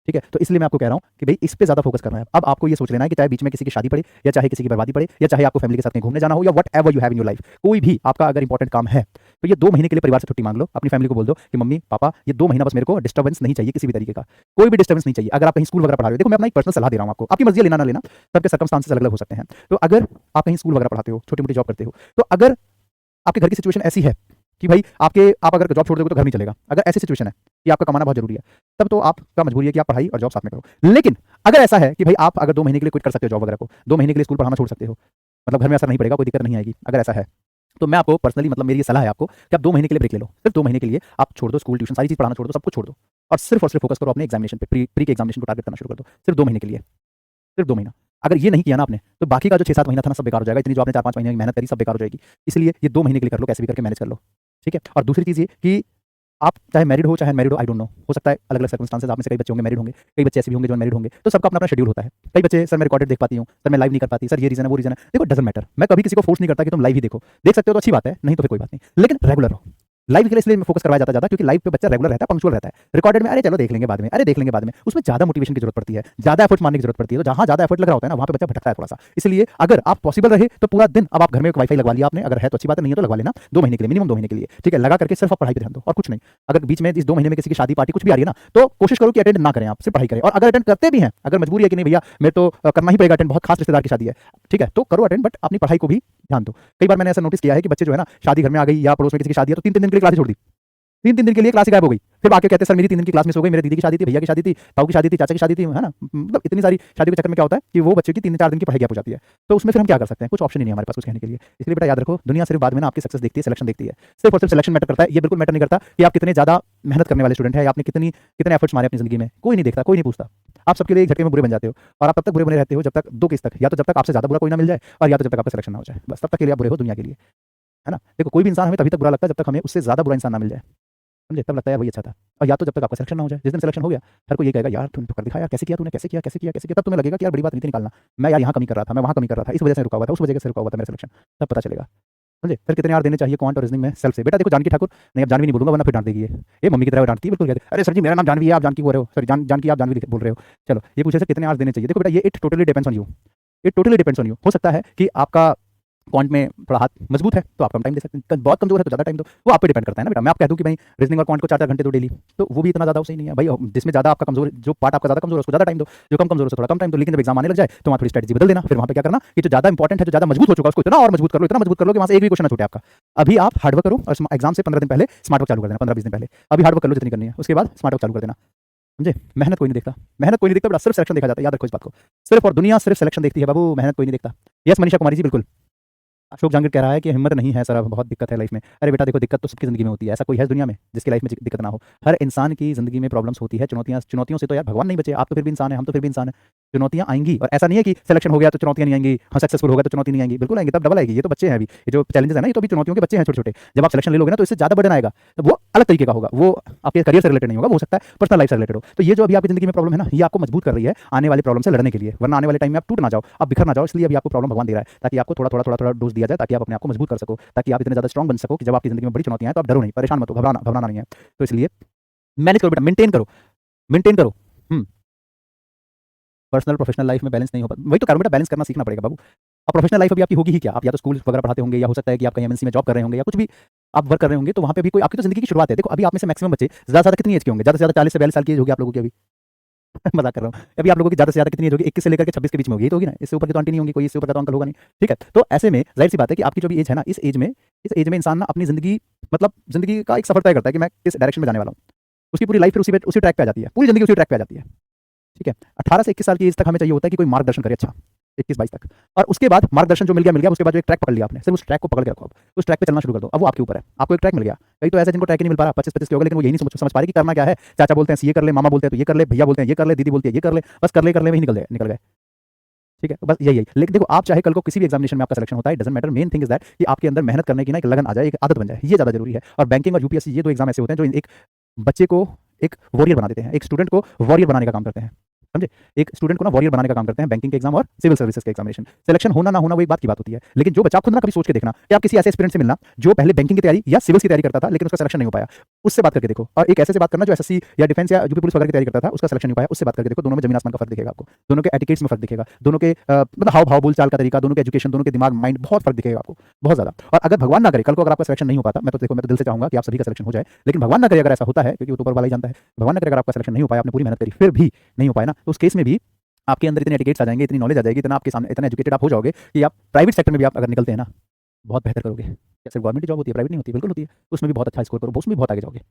ठीक है, तो इसलिए मैं आपको कह रहा हूँ कि भाई इस पे ज्यादा फोकस करना है। अब आपको ये सोच लेना है कि चाहे बीच में किसी की शादी पड़े, या चाहे किसी की बर्बादी पड़े, या चाहे आपको फैमिली के साथ कहीं घूमने जाना हो, या what ever you have in your life, कोई भी आपका अगर इंपॉर्टेंट काम है, तो ये 2 महीने के लिए परिवार से छुट्टी मांग लो, अपनी फैमिली को बोल दो कि मम्मी पापा ये 2 महीना बस मेरे को डिस्टर्बेंस नहीं चाहिए, किसी भी तरीके का कोई भी डिस्टर्बेंस नहीं चाहिए। अगर आप कहीं स्कूल वगैरह पढ़ा रहे हो, देखो मैं अपना एक पर्सनल सलाह दे रहा हूँ आपको, आपकी मर्जी लेना ना लेना, सबके सर्कमस्टांसेस अलग अलग हो सकते हैं। तो अगर आप कहीं स्कूल वगैरह पढ़ाते हो, छोटी मोटी जॉब करते हो, तो अगर आपके घर की सिचुएशन ऐसी है कि भाई आप अगर जॉब छोड़ दोगे तो घर नहीं चलेगा, अगर ऐसी सिचुएशन है कि आपका कमाना बहुत जरूरी है, तब तो आपका मजबूरी है कि आप पढ़ाई और जॉब साथ में करो। लेकिन अगर ऐसा है कि भाई आप अगर 2 महीने के लिए क्विट कर सकते हो जॉब वगैरह को, 2 महीने के लिए स्कूल पढ़ाना छोड़ सकते हो, मतलब घर में असर नहीं पड़ेगा, कोई दिक्कत नहीं आएगी, अगर ऐसा है तो मैं आपको पर्सनली मतलब मेरी ये सलाह है आपको कि आप 2 महीने के लिए ब्रेक ले लो, सिर्फ 2 महीने के लिए आप छोड़ दो स्कूल ट्यूशन सारी चीज पढ़ाना छोड़ दो, सब कुछ छोड़ दो, और सिर्फ फोकस करो अपने एग्जामिनेशन पे, प्री के एग्जामिनेशन को टारगेट करना शुरू कर दो, सिर्फ 2 महीने के लिए, सिर्फ 2 महीना। अगर ये नहीं किया ना आपने, तो बाकी का जो 6-7 महीना था ना सब बेकार हो जाएगा, इतनी जो आपने 4-5 महीने की मेहनत करी सब बेकार हो जाएगी। इसलिए ये 2 महीने के लिए कर लो, कैसे भी करके मैनेज कर लो। ठीक है, और दूसरी चीज़ ये कि आप चाहे मैरिड हो चाहे अनमैरिड हो, आई डोंट नो, हो सकता है अलग अलग सर्कमस्टांसेस, आप में से कई बच्चे होंगे मैरिड होंगे, कई बच्चे ऐसे भी होंगे जो अनमैरिड होंगे, तो सबका अपना अपना शेड्यूल होता है। कई बच्चे सर मैं रिकॉर्डेड देख पाती हूँ, सर मैं लाइव नहीं कर पाती, सर ये रीजन है वो रीजन है, देखो डजंट मैटर, मैं कभी किसी को फोर्स नहीं करता कि तुम लाइव ही देखो, देख सकते हो तो अच्छी बात है, नहीं तो फिर कोई बात नहीं, लेकिन रेगुलर हो। लाइव के लिए इसलिए फोकस करवाया जाता क्योंकि लाइव पे बच्चा रेगुलर रहता है, पंक्चुअल रहता है। रिकॉर्डेड में अरे चलो देख लेंगे बाद में, अरे देख लेंगे बाद में, उसमें ज्यादा मोटिवेशन की जरूरत पड़ती है, ज्यादा एफर्ट मारने की जरूरत पड़ती है, तो जहां ज्यादा एफर्ट लग रहा होता है ना वहां पे बच्चा भटकता है थोड़ा सा। इसलिए अगर आप पॉसिबल रहे तो पूरा दिन, अब आप घर में एक वाईफाई लगवा लिया आपने, अगर है तो अच्छी बात है, नहीं है तो लगवा लेना, 2 महीने के लिए, मिनिमम 2 महीने के लिए, ठीक है, लगा करके सिर्फ आप पढ़ाई पे ध्यान दो और कुछ नहीं। अगर बीच में इस 2 महीने में किसी की शादी पार्टी कुछ भी आ रही है ना, तो कोशिश करो कि अटेंड ना करें, आप सिर्फ पढ़ाई करें, और अगर अटेंड करते भी हैं, अगर मजबूरी है कि नहीं भैया मेरे तो करना ही पड़ेगा अटेंड, बहुत खास रिश्तेदार की शादी है, ठीक है, तो करो अटेंड, बट अपनी पढ़ाई को भी ध्यान दो। कई बार मैंने ऐसा नोटिस किया है कि बच्चे जो है ना शादी घर में आ गई या पड़ोस में किसी की शादी है तो 3-3 दिन के लिए क्लास छोड़ दी, 3-3 दिन के लिए क्लास गायब हो गई, फिर आके कहते हैं सर मेरी 3 दिन की क्लास मिस हो गई, मेरे दीदी की शादी थी, भैया की शादी थी, ताऊ की शादी थी, चाचा की शादी थी, है ना, मतलब इतनी सारी शादी के चक्कर में क्या होता है कि वो बच्चे की 3-4 दिन की पढ़ाई गैप हो जाती है। तो उसमें फिर हम क्या कर सकते हैं, कुछ ऑप्शन ही नहीं है हमारे पास कुछ कहने के लिए। इसलिए बेटा याद रखो, दुनिया सिर्फ बाद में ना आपकी सक्सेस देखती है, सिलेक्शन देखती है, सिर्फ और सिर्फ सिलेक्शन मैटर करता है। ये बिल्कुल मैटर नहीं करता कि आप कितने ज्यादा मेहनत करने वाले स्टूडेंट है, या आपने कितने एफर्ट्स मारे अपनी जिंदगी में, कोई नहीं देखता, कोई नहीं पूछता। आप सबके लिए एक झटके में बुरे बन जाते हो, और आप तब तक बुरे बने रहते हो जब तक 2 केस तक, या तो जब तक आपसे ज्यादा बुरा कोई ना मिल जाए, और या तो जब तक आपका सिलेक्शन ना हो जाए, बस तब तक के लिए आप बुरे हो दुनिया के लिए, है ना। देखो कोई भी इंसान हमें तभी तक बुरा लगता है जब तक हमें उससे ज्यादा बुरा इंसान ना मिल जाए, समझे, तब लगता है वही अच्छा था। और या तो जब तक आपका सिलेक्शन ना हो जाए, जिस दिन सिलेक्शन हो गया हर कोई ये कहेगा यार तूने तो कर दिखाया यार, कैसे किया तूने, कैसे किया कैसे किया कैसे किया, तब तुम्हें लगेगा कि यार बड़ी बात नहीं थी निकालना, मैं यार यहाँ कमी कर रहा था, मैं वहाँ कमी कर रहा था, इस वजह से रुका हुआ था, उस वजह से रुका हुआ था मेरा सिलेक्शन, तब पता चलेगा। समझे, फिर कितने यार देने चाहिए क्वांट और रीजनिंग में सेल्फ से। बेटा देखो जानकी ठाकुर, नहीं अब जानवी नहीं बोलूंगा वरना फिर डांट देगी ये मम्मी की तरह डांटती है बिल्कुल, कहते अरे सर जी मेरा नाम जानवी है, आप जानकी बोल रहे हो, सॉरी जानकी आप जानवी बोल रहे हो। चलो ये पूछे सर कितने आवर्स देने चाहिए, देखो बेटा ये it totally depends on you, it totally depends on you. हो सकता है कि आपका क्वांट में थोड़ा हाथ मजबूत है तो आप कम टाइम दे सकते हैं, बहुत कमजोर है तो ज्यादा टाइम दो, वो आप पे डिपेंड करता है ना बेटा। मैं आप कह दूं कि भाई रीजनिंग और क्वांट को 4-4 घंटे दो डेली, तो वो भी इतना ज्यादा सही नहीं है भाई, जिसमें ज्यादा आपका कमजोर, जो पार्ट आपका ज्यादा कमजोर है उसको ज्यादा टाइम दो, जो कम कमजोर है उसको थोड़ा कम टाइम दो। लेकिन जब एग्जाम आने लग जाए तो वहाँ थोड़ी स्ट्रेटजी बदल देना, फिर वहाँ पे क्या करना कि जो ज्यादा इंपॉर्टेंट है, जो ज्यादा मजबूत हो चुका है उसको इतना और मजबूत कर लो, इतना मजबूत कर लो कि वहाँ से एक भी क्वेश्चन ना छूटे आपका। अभी आप हार्डवर्क करो और एग्जाम से 15 दिन पहले स्मार्ट वर्क चालू कर देना, 15-20 दिन पहले अभी हार्डवर्क कर लो जितनी करनी है, उसके बाद स्मार्ट वर्क चालू कर देना, समझे। मेहनत कोई नहीं देखता, मेहनत कोई नहीं देखता बेटा, सिर्फ सिलेक्शन देखा जाता है, याद रखो इस बात को, सिर्फ, और दुनिया सिर्फ सिलेक्शन देखती है बाबू, मेहनत कोई नहीं देखता। यस मनीषा कुमारी जी बिल्कुल। अशोक जहांगीर कह रहा है कि हिम्मत नहीं है सर, अब बहुत दिक्कत है लाइफ में। अरे बेटा देखो दिक्कत तो सबकी जिंदगी में होती है, ऐसा कोई है दुनिया में जिसकी लाइफ में दिक्कत ना हो, हर इंसान की जिंदगी में प्रॉब्लम्स होती है, चुनौतियों से तो यार भगवान नहीं बचे, आप तो फिर भी इंसान है, हम तो फिर भी इंसान है, चुनौतियां आएंगी। और ऐसा नहीं है कि सिलेक्शन हो गया तो चुनौतियां नहीं आएंगी, हाँ सक्सेसफुल हो गया तो चुनौती नहीं आएंगी, बिल्कुल आएंगी, तब डबल आएगी। ये तो बच्चे हैं अभी, ये जो चैलेंजेस है ना ये तो अभी चुनौतियों के बच्चे हैं छोटे छोटे, जब आप सिलेक्शन ले लोगे ना तो इससे ज्यादा बर्डन आएगा, तो वो अलग तरीके का होगा, वो आपके करियर से रिलेटेड नहीं होगा, वो हो सकता है पर्सनल लाइफ से रिलेटेड हो। तो ये जो अभी आपकी जिंदगी में प्रॉब्लम है ना, ये आपको मजबूत कर रही है आने वाली प्रॉब्लम से लड़ने के लिए, वरना आने वाले टाइम में आप टूट ना जाओ, आप बिखर ना जाओ, इसलिए अभी आपको प्रॉब्लम भगवान दे रहा है ताकि आपको थोड़ा डोज दिया जाए, ताकि आप अपने आप को मजबूत कर सको, ताकि आप इतने ज्यादा स्ट्रॉन्ग बन सको कि जब आपकी जिंदगी में बड़ी चुनौतियां हैं तो आप डरो नहीं, परेशान मत हो, घबराना नहीं है। तो इसलिए मैनेज करो बेटा, मेंटेन करो, मेंटेन करो। पर्सनल प्रोफेशनल लाइफ में बैलेंस नहीं हो पाता, वही तो करूँ बेटा, बैलेंस करना सीखना पड़ेगा बाबू। अब प्रोफेशनल लाइफ अभी आपकी होगी ही क्या? आप या तो स्कूल वगैरह पढ़ाते होंगे, या हो सकता है कि आप कहीं एमएनसी में जॉब कर रहे होंगे, या कुछ भी आप वर्क कर रहे होंगे, तो वहाँ पे भी कोई आपकी तो ज़िंदगी की शुरुआत है। देखो अभी आप में से मैक्सिमम बच्चे ज़्यादा से ज़्यादा कितनी एज के होंगे? ज़्यादा से ज़्यादा 40 से 42 साल की एज होगी आप लोगों की अभी। मज़ाक कर रहा हूँ। अभी आप लोगों की ज़्यादा से ज़्यादा कितनी एज होगी? 21 से लेकर के 26 के बीच में होगी, ये तो होगी ना? इससे ऊपर की तो आंटी नहीं होंगी, कोई इससे ऊपर का तो अंकल होगा नहीं, ठीक है? तो ऐसे में ज़ाहिर-सी बात है कि आपकी जो भी एज है ना, इस एज में इंसान ना अपनी ज़िंदगी, मतलब ज़िंदगी का एक सफ़र तय करता है कि मैं किस डायरेक्शन में जाने वाला हूँ। उसकी पूरी लाइफ फिर उसी ट्रैक पे आ जाती है, पूरी ज़िंदगी उसी ट्रैक पे आ जाती है, ठीक है? 18 से 21 साल की एज तक हमें चाहिए होता है कि कोई मार्गदर्शन करे अच्छा, 21-22 तक। और उसके बाद मार्गदर्शन जो मिल गया, उसके बाद जो एक ट्रैक पकड़ लिया आपने, सिर्फ उस ट्रैक को पकड़ के रखो आप, उस ट्रैक पे चलना शुरू कर दो। अब वो आपके ऊपर है, आपको एक ट्रैक मिल गया। कई तो ऐसे जिनको ट्रैक ही नहीं मिल पा रहा, 25-25 के हो गए, लेकिन वो यही नहीं समझ पा रहे कि करना क्या है। चाचा बोलते हैं सीए कर ले, मामा बोलते हैं तो ये कर ले, भैया बोलते हैं ये कर ले, दीदी बोलती है ये कर ले, बस कर ले में ही निकल गए, ठीक है? बस यही। लेकिन देखो आप चाहे कल को किसी भी एग्जामिनेशन में आपका सिलेक्शन होता है, it doesn't matter, main thing is that कि आपके अंदर मेहनत करने की ना एक लगन आ जाए, एक आदत बन जाए, ये ज़्यादा जरूरी है। और बैंकिंग और यूपीएससी ये दो एग्जाम ऐसे होते हैं जो एक बच्चे को एक वॉरियर बना देते हैं, एक स्टूडेंट को वॉरियर बनाने का काम करते हैं, समझे? एक स्टूडेंट को ना वॉरियर बनाने का काम करते हैं बैंकिंग के एग्जाम और सिविल सर्विसेज के एग्जामिनेशन। सिलेक्शन होना ना होना वो एक बात की बात होती है, लेकिन जो बच्चा खुद ना कभी सोच के देखना कि आप किसी ऐसे एस्पिरेंट से मिलना जो पहले बैंकिंग की तैयारी या सिविल्स की तैयारी करता था लेकिन उसका सिलेक्शन नहीं हो पाया, उससे बात करके देखो। और एक ऐसे से बात करना जो एसएससी या डिफेंस या यूपी पुलिस वगैरह की तैयारी करता था, उसका सिलेक्शन नहीं हो पाया, उससे बात करके देखो। दोनों में जमीन आसमान का फर्क दिखेगा आपको, दोनों के एटिकेट्स में फर्क दिखेगा, दोनों के मतलब हाव भाव बोल चाल का तरीका, दोनों के एजुकेशन, दोनों के दिमाग माइंड, बहुत फर्क दिखेगा आपको, बहुत ज्यादा। और अगर भगवान ना करे कल को अगर आपका सिलेक्शन नहीं हो पाता, मैं तो दिल से चाहूंगा कि आप सभी का सिलेक्शन हो जाए, लेकिन भगवान ना करे अगर ऐसा होता है, क्योंकि वो तो ऊपर वाला ही जानता है, भगवान ना करे अगर आपका सिलेक्शन नहीं हो पाया, आपने पूरी मेहनत करी फिर भी नहीं हो पाया ना, तो उस केस में भी आपके अंदर इतने एटिकेट्स आ जाएंगे, इतनी नॉलेज आ जाएगी, इतना आपके सामने इतना एजुकेटेड आप हो जाओगे कि आप प्राइवेट सेक्टर में भी आप अगर निकलते हैं ना, बहुत बेहतर करोगे। जैसे गवर्नमेंट जॉब होती है, प्राइवेट नहीं होती, बिल्कुल होती है, उसमें भी बहुत अच्छा स्कोर करो, उसमें भी बहुत आगे जाओगे।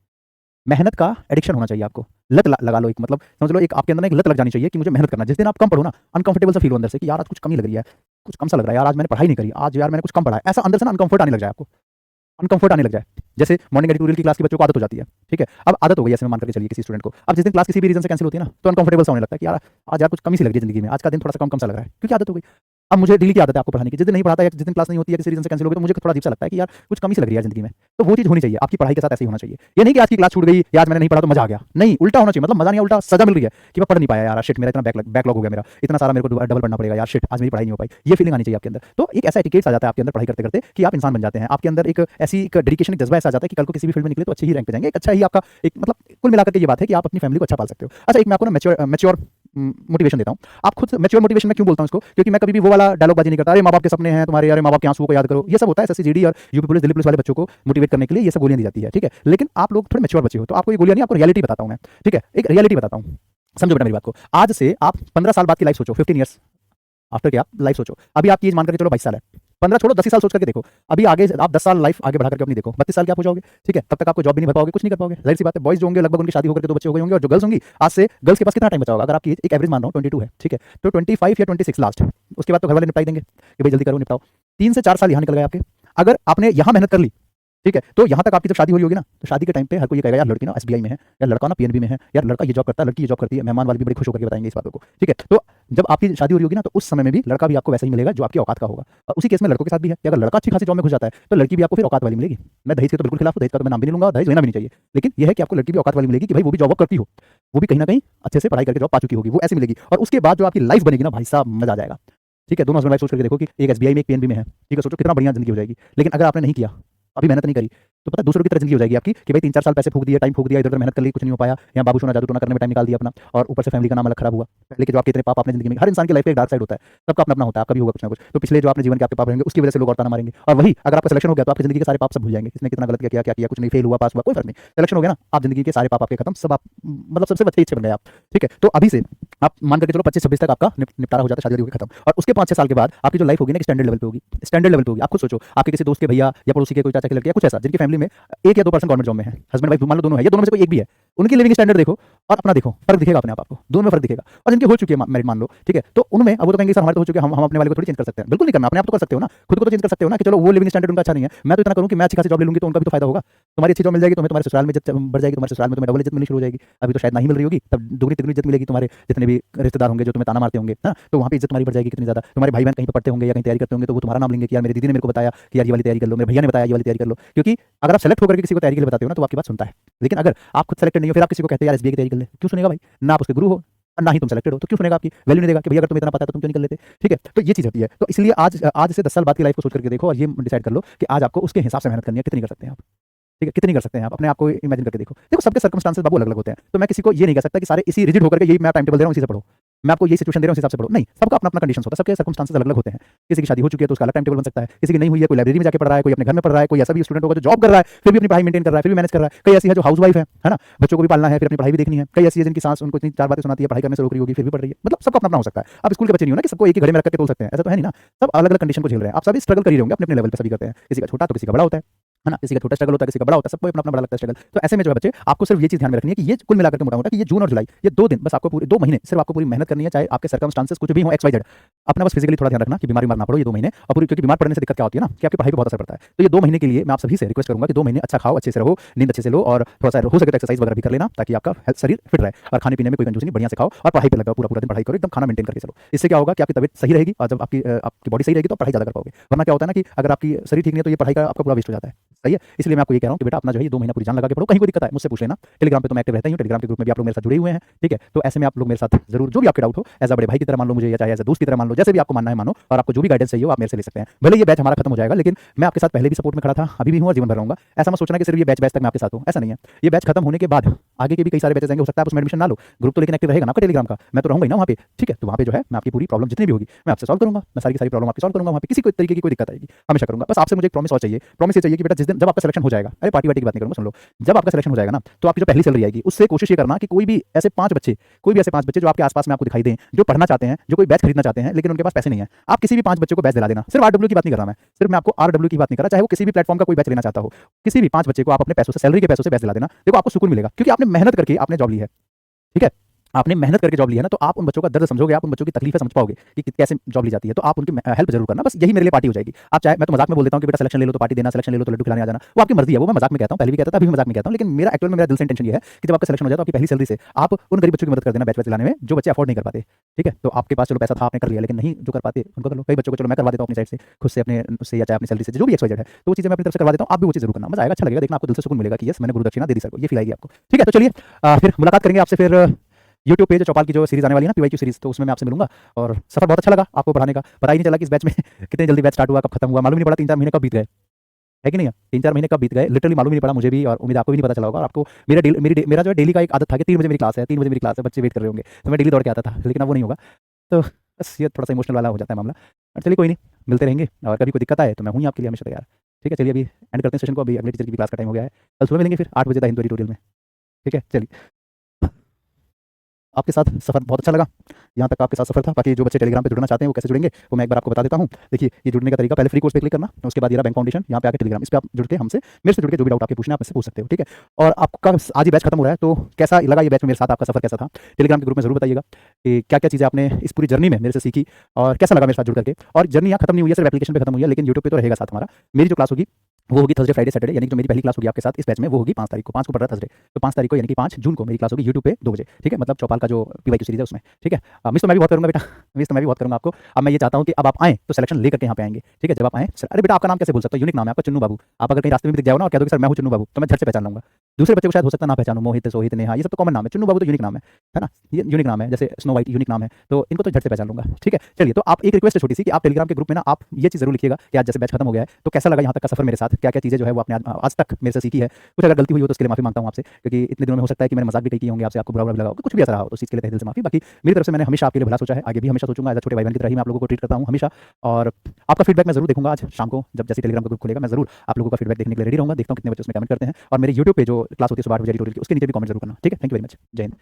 मेहनत का एडिक्शन होना चाहिए आपको, लत लगा लो, एक मतलब समझ लो एक आपके अंदर ना एक लत लग जानी चाहिए कि मुझे मेहनत करना। जिस दिन आप कम पढ़ो ना, अनकंफर्टेबल सा फील हो अंदर से कि यार आज कुछ कमी लग रही है, कुछ कम सा लग रहा है यार, आज मैंने पढ़ाई नहीं करी, आज यार मैंने कुछ कम पढ़ा है, ऐसा अंदर से ना अनकंफर्ट आने लग जाए आपको, अनकंफर्ट आने लग जाए। जैसे मॉर्निंग एडिटोरियल की क्लास के बच्चों को आदत हो जाती है, ठीक है? अब आदत हो गई, ऐसे में मान करके चलिए किसी स्टूडेंट को, अब जिस दिन क्लास किसी भी रीजन से कैंसिल होती है ना, तो अनकंफर्टेबल सा होने लगता है कि यार आज यार कुछ कमी सी लग रही है जिंदगी में, आज का दिन थोड़ा सा कम कम सा लग रहा है, क्योंकि आदत हो गई। अब मुझे डेली की आदत है आपको पढ़ाने की, जिस दिन नहीं पढ़ाता या जिस दिन क्लास नहीं होती है किसी रीजन से कैंसिल हो गई, तो मुझे थोड़ा अजीब सा लगता है कि यार कुछ कमी सी लग रही है जिंदगी में। तो वो चीज होनी चाहिए आपकी पढ़ाई के साथ, ऐसे ही होना चाहिए। ये नहीं कि आज की क्लास छूट गई या आज मैंने नहीं पढ़ा तो मजा आ गया, नहीं, उल्टा होना चाहिए। मतलब मजा नहीं, उल्टा सजा मिल रही है कि मैं पढ़ नहीं पाया यार, शिट मेरा इतना बैकलॉग हो गया, मेरा इतना सारा मेरे को डबल पढ़ना पड़ेगा यार, शिट आज मेरी पढ़ाई नहीं हो पाई, ये फीलिंग आनी चाहिए आपके अंदर। तो एक ऐसा एटिकेट्स आ जाता है आपके अंदर पढ़ाई करते करते कि आप इंसान बन जाते हैं, आपके अंदर एक ऐसी एक डेडिकेशन, एक जज्बा ऐसा आ जाता है कि कल को किसी भी फील्ड में निकले तो अच्छे ही रैंक पे जाएंगे, एक अच्छा ही आपका एक मतलब कुल मिलाकर के ये बात है कि आप अपनी फैमिली को अच्छा पाल सकते हो। अच्छा, एक मैं आपको ना मैच्योर मोटिवेशन देता हूँ। आप खुद मैच्योर मोटिवेशन में क्यों बोलता हूँ इसको, क्योंकि मैं कभी भी वो वाला डायलॉग बाजी नहीं करता, अरे माँ बाप के सपने हैं तुम्हारे, अरे माँ बाप के आंसुओं को याद करो, ये सब होता है एसएससी जीडी और यूपी पुलिस दिल्ली पुलिस वाले बच्चों को मोटिवेट करने के लिए ये सब गोलियां दी जाती है, ठीक है? लेकिन आप लोग थोड़े मैच्योर बच्चे हो, तो आपको ये गोलियां नहीं, आपको रियलिटी बताता हूँ मैं, ठीक है? एक रियलिटी बताता हूँ, समझो बेटा मेरी बात को। आज से आप 15 साल बाद की लाइफ सोचो, 15 ईयर्स आफ्टर के आप लाइफ सोचो। अभी आपकी एज मान करके चलो 22 साल है, 15 छोड़ो 10 ही साल सोच करके देखो। अभी आगे आप 10 साल लाइफ आगे बढ़ा करके अपनी देखो, 32 साल के आप हो जाओगे, ठीक है? तब तक आपको जॉब भी नहीं भर पाओगे, कुछ नहीं कर पाओगे, जाहिर सी बात है। बॉयज जो होंगे लगभग उनकी शादी होकर के 2 बच्चे हो गए होंगे, और जो गर्ल्स होंगी आज से गर्ल्स के पास कितना टाइम बचा होगा? अगर आपकी एक एवरेज मान रहा हूँ 22 है, ठीक है? तो 25 या 26 लास्ट, उसके बाद तो घर वाले निपटाई देंगे कि भाई जल्दी करो निपटाओ। 3 से 4 साल यहाँ निकल गए आपके। अगर आपने यहाँ मेहनत कर ली, ठीक है, तो यहाँ तक आपकी जब शादी हुई होगी ना, तो शादी के टाइम पे हर कोई ये कहेगा यार लड़की ना एसबीआई में है, यार लड़का ना पीएनबी में है, यार लड़का ये जॉब करता है, लड़की ये जॉब करती है। मेहमान वाले भी बड़ी खुश होकर के बताएंगे इस बातों को, ठीक है? तो जब आपकी शादी हो रही होगी ना, तो उस समय में भी लड़का भी आपको वैसा ही मिलेगा जो आपकी औकात का होगा। और उसी केस में लड़कों के साथ भी है कि अगर लड़का अच्छी खासी जॉब में घुस जाता है तो लड़की भी आपको फिर औकात वाली मिलेगी। मैं दहेज के तो बिल्कुल खिलाफ हूं, दहेज का तो मैं नाम भी नहीं लूंगा, दहेज लेना भी नहीं चाहिए, लेकिन यह है कि आपको लड़की भी औकात वाली मिलेगी कि भाई वो भी जॉब करती हो, वो भी कहीं ना कहीं अच्छे से पढ़ाई करके जॉब पा चुकी होगी, वो ऐसी मिलेगी। और उसके बाद जो आपकी लाइफ बनेगी ना भाई साहब, मजा आ जाएगा, ठीक है? दोनों हस्बैंड वाइफ सोच करके देखो कि एक एसबीआई में एक पीएनबी में है, ठीक है? सोचो कितना बढ़िया जिंदगी हो जाएगी। लेकिन अगर आपने नहीं किया, अभी मेहनत नहीं करी, तो पता दूसरों की तरह जिंदगी हो जाएगी आपकी कि भाई 3-4 साल पैसे फूक दिए, टाइम फूक दिया, इधर-उधर मेहनत कर ली, कुछ नहीं हो पाया, यहाँ बाबू सोना जादू टोना करने में टाइम निकाल दिया अपना, और ऊपर से फैमिली का नाम अलग खराब हुआ। पहले के जो आपके इतने पाप आपने जिंदगी में, हर इंसान की लाइफ में एक डार्क साइड होता है, सबका अपना-अपना होता है, आपका भी होगा कुछ ना कुछ। तो पिछले जो आपने जीवन के आपके पाप रहेंगे, उसकी वजह से लोग और ताना मारेंगे, और वही अगर आपका सिलेक्शन हो गया तो आपकी जिंदगी के सारे पाप सब भूल जाएंगे। किसने कितना गलत किया, क्या किया, कुछ नहीं, फेल हुआ, पास हुआ, कोई फर्क नहीं। सिलेक्शन हो गया ना, आप जिंदगी के सारे पाप आपके खत्म, सब आप मतलब सबसे अच्छे बन गए आप, ठीक है? तो अभी से आप मान करके चलो 25-26 तक आपका निपटारा हो जाता है, शादी होगी खत्म, और उसके 5-6 साल के बाद आपकी जो लाइफ होगी ना, स्टैंडर्ड लेवल पे होगी, स्टैंडर्ड लेवल पे होगी। आप खुद सोचो, आपके किसी दोस्त के भैया या पड़ोसी के कोई चाचा के लड़के या कुछ ऐसा जिनकी फैमिली में 1 या 2 पर्सन गवर्नमेंट जॉब में है, हस्बैंड वाइफ मान लो दोनों है, या दोनों में से कोई एक भी है, उनकी लिविंग स्टैंडर्ड देखो और अपना देखो, फर्क दिखेगा अपने आपको, दोनों में फर्क दिखेगा। और जिनकी हो चुकी है मैरिड मान लो, ठीक है? तो उनमें अब वो तो कहेंगे सर हमारे तो हो चुके हैं, हम अपने वाले को थोड़ी चेंज कर सकते हैं। बिल्कुल नहीं करना, अपने आप तो कर सकते हो ना, खुद को तो चेंज कर सकते हो ना, कि चलो वो लिविंग स्टैंडर्ड उनका अच्छा नहीं है, मैं तो इतना करूँ कि मैं अच्छी खासी जॉब ले लूंगी तो उनका भी तो फायदा होगा। तुम्हारी अच्छी जॉब मिल जाएगी, तुम्हें तुम्हारे ससुराल में इज्जत बढ़ जाएगी, तुम्हारे ससुराल में तुम्हें डबल इज्जत मिलनी शुरू हो जाएगी। अभी तो शायद नहीं मिल रही होगी, तब दुगनी तिगनी इज्जत मिलेगी, तुम्हारे जितने भी रिश्तेदार होंगे जो तुम्हें ताना मारते होंगे ना, तो वहाँ पे इज्जत तुम्हारी बढ़ जाएगी कितनी ज़्यादा। तुम्हारे भाई बहन कहीं पे पढ़ते होंगे या कहीं तैयारी करते होंगे, तो वो तुम्हारा नाम लेंगे कि यार मेरी दीदी ने मेरे को बताया कि यार ये वाली तैयारी कर लो, मेरे भैया ने बताया ये वाली तैयारी कर लो। क्योंकि अगर आप सेलेक्ट होकर के किसी को तैयारी के लिए बताते हो ना, तो आपकी बात सुनता है। लेकिन अगर आप खुद सेलेक्टेड नहीं हो, फिर आप किसी को कहते हैं यार एसबीआई की तैयारी कर ले, क्यों सुनेगा भाई? ना आप उसके गुरु हो और ना ही तुम सेलेक्टेड हो, तो क्यों सुनेगा? आपकी वैल्यू नहीं देगा कि भैया अगर तुम्हें इतना पता है तो तुम क्यों नहीं कर लेते, ठीक है? तो ये चीज़ होती है। तो इसलिए आज से 10 साल बाद की लाइफ को सोच करके देखो और ये डिसाइड कर लो कि आज आपको उसके हिसाब से मेहनत करनी है, कितनी कर सकते हैं आप, ठीक है? कितनी कर सकते हैं आप, अपने आप को इमेजिन करके देखो। देखो सबके सर्कमस्टांसेस बाबू अलग अलग होते हैं, तो मैं किसी को ये नहीं कह सकता कि सारे इसी रिजिड होकर के यही मैं टाइम टेबल दे रहा हूँ इसी से पढ़ो। मैं आपको यही सिचुएशन दे रहा हूँ, उस हिसाब से पढ़ो, नहीं, सबका अपना अपना कंडीशन होता है, सबके सर्कमस्टांसेस अलग अलग होते हैं। किसी की शादी हो चुकी है तो उसका अलग टाइम टेबल बन सकता है, किसी की नहीं हुई है, कोई लाइब्रेरी में जाके पढ़ रहा है, कोई अपने घर में पढ़ रहा है, कोई ऐसा भी स्टूडेंट होगा जो जॉब कर रहा है फिर भी अपनी पढ़ाई मेंटेन कर रहा है, फिर भी मैनेज कर रहा है। कई ऐसी है जो हाउस वाइफ है ना, बच्चों को भी पालना है, फिर अपनी पढ़ाई भी देखनी है। कई ऐसी है जिनकी सास उनको इतनी चार बातें सुनाती है, पढ़ाई करने से रोक रही होगी, फिर भी पढ़ रही है। मतलब सबका अपना अपना हो सकता है। आप स्कूल के बच्चे नहीं हो ना कि सबको एक ही घड़े में रख के तोल सकते हैं, ऐसा तो है नहीं ना। सब अलग अलग कंडीशन को झेल रहे हैं, आप सभी स्ट्रगल कर ही रहे होंगे अपने अपने लेवल पे, सभी करते हैं, किसी का छोटा तो किसी का बड़ा होता है ना, किसी का छोटा स्ट्रगल होता है, किसी का बड़ा होता है, सबको अपना अपना बड़ा लगता है स्ट्रगल। तो ऐसे में जो है बच्चे, आपको सिर्फ ये चीज ध्यान में रखनी है कि ये कुल मिलाकर के मोटा मोटा कि ये जून और जुलाई, ये 2 दिन बस आपको, पूरे 2 महीने सिर्फ आपको पूरी मेहनत करनी है, चाहे आपके सर्कमस्टांसेस कुछ भी हो, XYZ। अपना बस फिजिकली थोड़ा ध्यान रखना कि बीमारी मार ना पड़ो ये 2 महीने, और पूरी, क्योंकि बीमार पड़ने से दिक्कत क्या होती है ना कि आपकी पढ़ाई पे बहुत असर पड़ता है। तो ये 2 महीने के लिए मैं आप सभी से रिक्वेस्ट करूंगा कि 2 महीने अच्छा खाओ, अच्छे से रहो, नींद अच्छे से लो, और थोड़ा सा हो सके तो एक्सरसाइज वगैरह भी कर लेना, ताकि आपका शरीर फिट रहे। और खाने पीने में कोई कंजूसी नहीं, बढ़िया से खाओ और पढ़ाई पे लगाओ, पूरा पूरा दिन पढ़ाई करो, एकदम खाना मेंटेन करके चलो। इससे क्या होगा कि आपकी तबीयत सही रहेगी, और जब आपकी बॉडी सही रहेगी तो पढ़ाई ज्यादा कर पाओगे। वरना क्या होता है ना कि अगर आपकी शरीर ठीक नहीं है तो ये पढ़ाई का आपका पूरा वेस्ट हो जाता है। सही है, इसलिए मैं आपको ये कह रहा हूँ कि बेटा अपना जो है ये 2 महीना पूरी जान लगा के पढ़ो। कहीं कोई दिक्कत है मुझसे पूछ लेना, टेलीग्राम पे तो मैं एक्टिव रहता ही हूँ, टेलीग्राम के ग्रुप में भी आप लोग मेरे साथ जुड़े हुए हैं, ठीक है। तो ऐसे में आप लोग मेरे साथ जरूर, जो भी आपके डाउट हो, एज अ बड़े भाई की तरह मान लो मुझे, या चाहे एज अ दोस्त की तरह मान लो, जैसे भी आपको मानना है मानो, और आपको जो भी गाइडेंस चाहिए हो आप मेरे से ले सकते हैं। भले ये बैच हमारा खत्म हो जाएगा, लेकिन मैं आपके साथ पहले भी सपोर्ट में खड़ा था, अभी भी हूँ और जीवन भर रहूंगा। ऐसा मत सोचना कि सिर्फ ये बैच तक मैं आपके साथ हूँ, ऐसा नहीं है। ये बैच खत्म होने के बाद आगे के भी कई सारे बैचेस आएंगे, हो सकता है आप उसमें एडमिशन ना लो, ग्रुप तो लेकिन एक्टिव रहेगा ना आपका टेलीग्राम का, मैं तो रहूंगा ही ना वहाँ पे, ठीक है। तो वहाँ पे जो है मैं आपकी पूरी प्रॉब्लम जितनी भी होगी मैं आपसे सॉल्व करूंगा, मैं सारी की सारी प्रॉब्लम आपकी सॉल्व करूंगा, वहाँ पे किसी को तरीके की कोई दिक्कत आएगी हमेशा करूंगा। बस आपसे मुझे एक प्रॉमिस और चाहिए, प्रॉमिस ये चाहिए कि बेटा जिस दिन जब आपका सिलेक्शन हो जाएगा, अरे पार्टी वार्टी की बात नहीं करूंगा, सुन लो, जब आपका सिलेक्शन हो जाएगा ना तो आपकी जो पहली सैलरी आएगी उससे कोशिश ये करना कि कोई भी ऐसे 5 बच्चे, कोई भी ऐसे 5 बच्चे जो आपके आसपास में आपको दिखाई दें, जो पढ़ना चाहते हैं, जो कोई बैच खरीदना चाहते हैं लेकिन उनके पास पैसे नहीं है, आप किसी भी 5 बच्चे को बैच दिला देना। सिर्फ RW की बात नहीं कर रहा मैं, सिर्फ मैं आपको RW की बात नहीं कर रहा, चाहे वो किसी भी प्लेटफॉर्म का कोई बैच लेना चाहता हो, किसी भी 5 बच्चे को आप अपने पैसों से, सैलरी के पैसों से बैच दिला देना। देखो आपको सुकून मिलेगा, क्योंकि आपने मेहनत करके आपने जॉब ली है, ठीक है। आपने मेहनत करके जॉब ली है ना, तो आप उन बच्चों का दर्द समझोगे, आप उन बच्चों की तकलीफें समझ पाओगे कि कैसे जॉब ली जाती है। तो आप उनकी हेल्प जरूर करना, बस यही मेरे लिए पार्टी हो जाएगी। आप चाहे, मैं तो मजाक में बोल देता हूँ कि बेटा सिलेक्शन ले लो तो पार्टी देना, सिलेक्शन ले लो तो लड्डू खिलाने आ जाना, वो आपकी मर्जी है, वो मैं मजाक में कहता हूँ, पहले भी कहता था, अभी भी मजाक में कहता हूँ, लेकिन मेरा एक्चुअल में मेरा दिल से इंटेंशन ये है कि जब आपका सिलेक्शन हो जाए तो आपकी पहली सैलरी से आप उन गरीब बच्चों की मदद कर देना बैच दिलाने में, जो बच्चे अफोर्ड नहीं कर पाते, ठीक है। तो आपके पास चलो पैसा था, आपने कर लिया, लेकिन नहीं जो कर पाते उनको कर लो। कई बच्चों को चलो मैं करवा देता हूँ अपनी साइड से, खुद से अपने उससे, या चाहे अपनी सैलरी से, जो भी XYZ है, तो वो चीजें मैं अपनी तरफ से करवा देता हूँ। आप भी वो चीज जरूर करना, मजा आएगा, अच्छा लगेगा, देखना आपको दिल से सुकून मिलेगा कि यस मैंने गुरु दक्षिणा दे दी सर को, ये फील आएगी आपको, ठीक है। तो चलिए फिर मुलाकात करेंगे आपसे फिर यूट्यूब पे जो चौपाल की जो सीरीज आने वाली है ना, PYQ सीरीज, तो उसमें मैं आपसे मिलूंगा। और सफर बहुत अच्छा लगा आपको पढ़ाने का, पता ही नहीं चला कि इस बैच में कितने जल्दी बैच स्टार्ट हुआ, कब खत्म हुआ, मालूम नहीं पड़ा 3-4 महीने कब बीत गए, है कि नहीं है। 3-4 महीने कब बीत गए लिटरली मालूम ही नहीं पड़ा मुझे भी, और उम्मीद आपको भी नहीं पता चला होगा। और आपको मेरा जो है डेली का एक आदत था कि 3 बजे मेरी क्लास है, 3 बजे मेरी क्लास है, बच्चे वेट कर रहे होंगे, तो मैं डेली दौड़ के आता था, लेकिन अब वो नहीं होगा। तो बस ये थोड़ा सा इमोशनल वाला हो जाता है मामला। और चलिए कोई नहीं, मिलते रहेंगे, और कभी कोई दिक्कत आए तो मैं हूँ ही आपके लिए हमेशा तैयार, ठीक है। चलिए अभी एंड करते हैं सेशन को, अभी अगले टीचर की क्लास का टाइम हो गया है, कल सुबह मिलेंगे फिर 8 बजे द हिंदू एडिटोरियल में, ठीक है। चलिए, आपके साथ सफर बहुत अच्छा लगा, यहाँ तक आपके साथ सफर था। बाकी जो बच्चे टेलीग्राम पे जुड़ना चाहते हैं वो कैसे जुड़ेंगे वो मैं एक बार आपको बता देता हूँ। देखिए ये जुड़ने का तरीका, पहले फ्री कोर्स पे क्लिक करना, उसके बाद ये रहा बैंक फाउंडेशन, यहाँ पे आके टेलीग्राम, इस पे आप जुड़ के हमसे, मेरे से जुड़ के जो भी डाउट आपके पूछना है आप मुझसे पूछ सकते हो, ठीक है। और आपका आज ही बैच खत्म हो रहा है, तो कैसा लगा ये बैच में मेरे साथ, आपका सफर कैसा था, टेलीग्राम के ग्रुप में जरूर बताइएगा कि क्या क्या चीज़ें आपने इस पूरी जर्नी में मेरे से सीखी, और कैसा लगा मेरे साथ जुड़ करके। और जर्नी यहाँ खत्म नहीं हुई है, सिर्फ एप्लीकेशन पे खत्म हुई है, लेकिन यूट्यूब पे तो रहेगा साथ हमारा। मेरी जो क्लास होगी वो होगी थर्सडे फ्राइडे सैटरडे, यानी कि जो मेरी पहली क्लास होगी आपके साथ इस बैच में वो होगी 5 तारीख को, 5 को पड़ रहा है थर्सडे, तो 5 तारीख को यानी कि 5 जून को मेरी क्लास होगी यूट्यूब पे 2 बजे, ठीक है। मतलब चौपाल का जो PYQ सीरीज है उसमें, ठीक है। मिस तो मैं भी बहुत करूँगा बेटा, मिस तो मैं भी बहुत करूँगा आपको। अब मैं ये चाहता हूँ कि अब आप आएँ तो सिलेक्शन लेकर के यहाँ पे आएंगे, ठीक है। जब आप आएँ, अरे बेटा आपका नाम कैसे बोल सकता हूँ, यूनिक नाम है आपका, चुन्नू बाबू। आप अगर कहीं रास्ते में भी दिख जाओ ना और कह दो कि सर मैं हूँ चुन्नू बाबू, तो मैं झट से पहचान लूंगा। दूसरे बच्चे को शायद हो सकता ना पहचानूं, मोहित, सोहित, नेहा, ये सब तो कॉमन नाम है, चुन्नू बाबू तो यूनिक नाम है ना, ये यूनिक नाम है, जैसे स्नो वाइट यूनिक नाम है, तो इनको तो झट से पहचान लूंगा, ठीक है। चलिए, तो आप एक रिक्वेस्ट है छोटी सी कि आप टेलीग्राम के ग्रुप में ना आप ये चीज़ जरूर लिखिएगा कि आज जैसे बैच खत्म हो गया है तो कैसा लगा यहाँ तक का सफर मेरे साथ, क्या क्या चीज़ें जो है वो आपने आज तक मेरे से सीखी है। कुछ अगर गलती हुई हो तो उसके लिए माफी मांगता हूँ आपसे, क्योंकि इतने दिनों में हो सकता है कि मैंने मजाक भी कई किए होंगे आपसे, आपको बुरा भी लगा होगा, कुछ भी ऐसा रहा हो तो उस चीज़ के लिए तहे दिल से माफी। बाकी मेरी तरफ से मैंने हमेशा आपके लिए भला सोचा है, आगे भी हमेशा सोचूंगा, एज छोटे भाई बहन की तरह ही मैं आप लोगों को ट्रीट करता हूँ हमेशा। और आपका फीडबैक मैं जरूर देखूंगा आज शाम को, जब जैसे टेलीग्राम का ग्रुप खुलेगा मैं जरूर आप लोगों का फीडबैक देखने के लिए रेडी रहूंगा, देखता हूँ कितने बच्चे उसमें कमेंट करते हैं। और मेरे यूट्यूब पे जो क्लास होती है सुबह 8 बजे की, उसके नीचे भी कमेंट जरूर करना, ठीक है। थैंक यू वेरी मच, जय हिंद।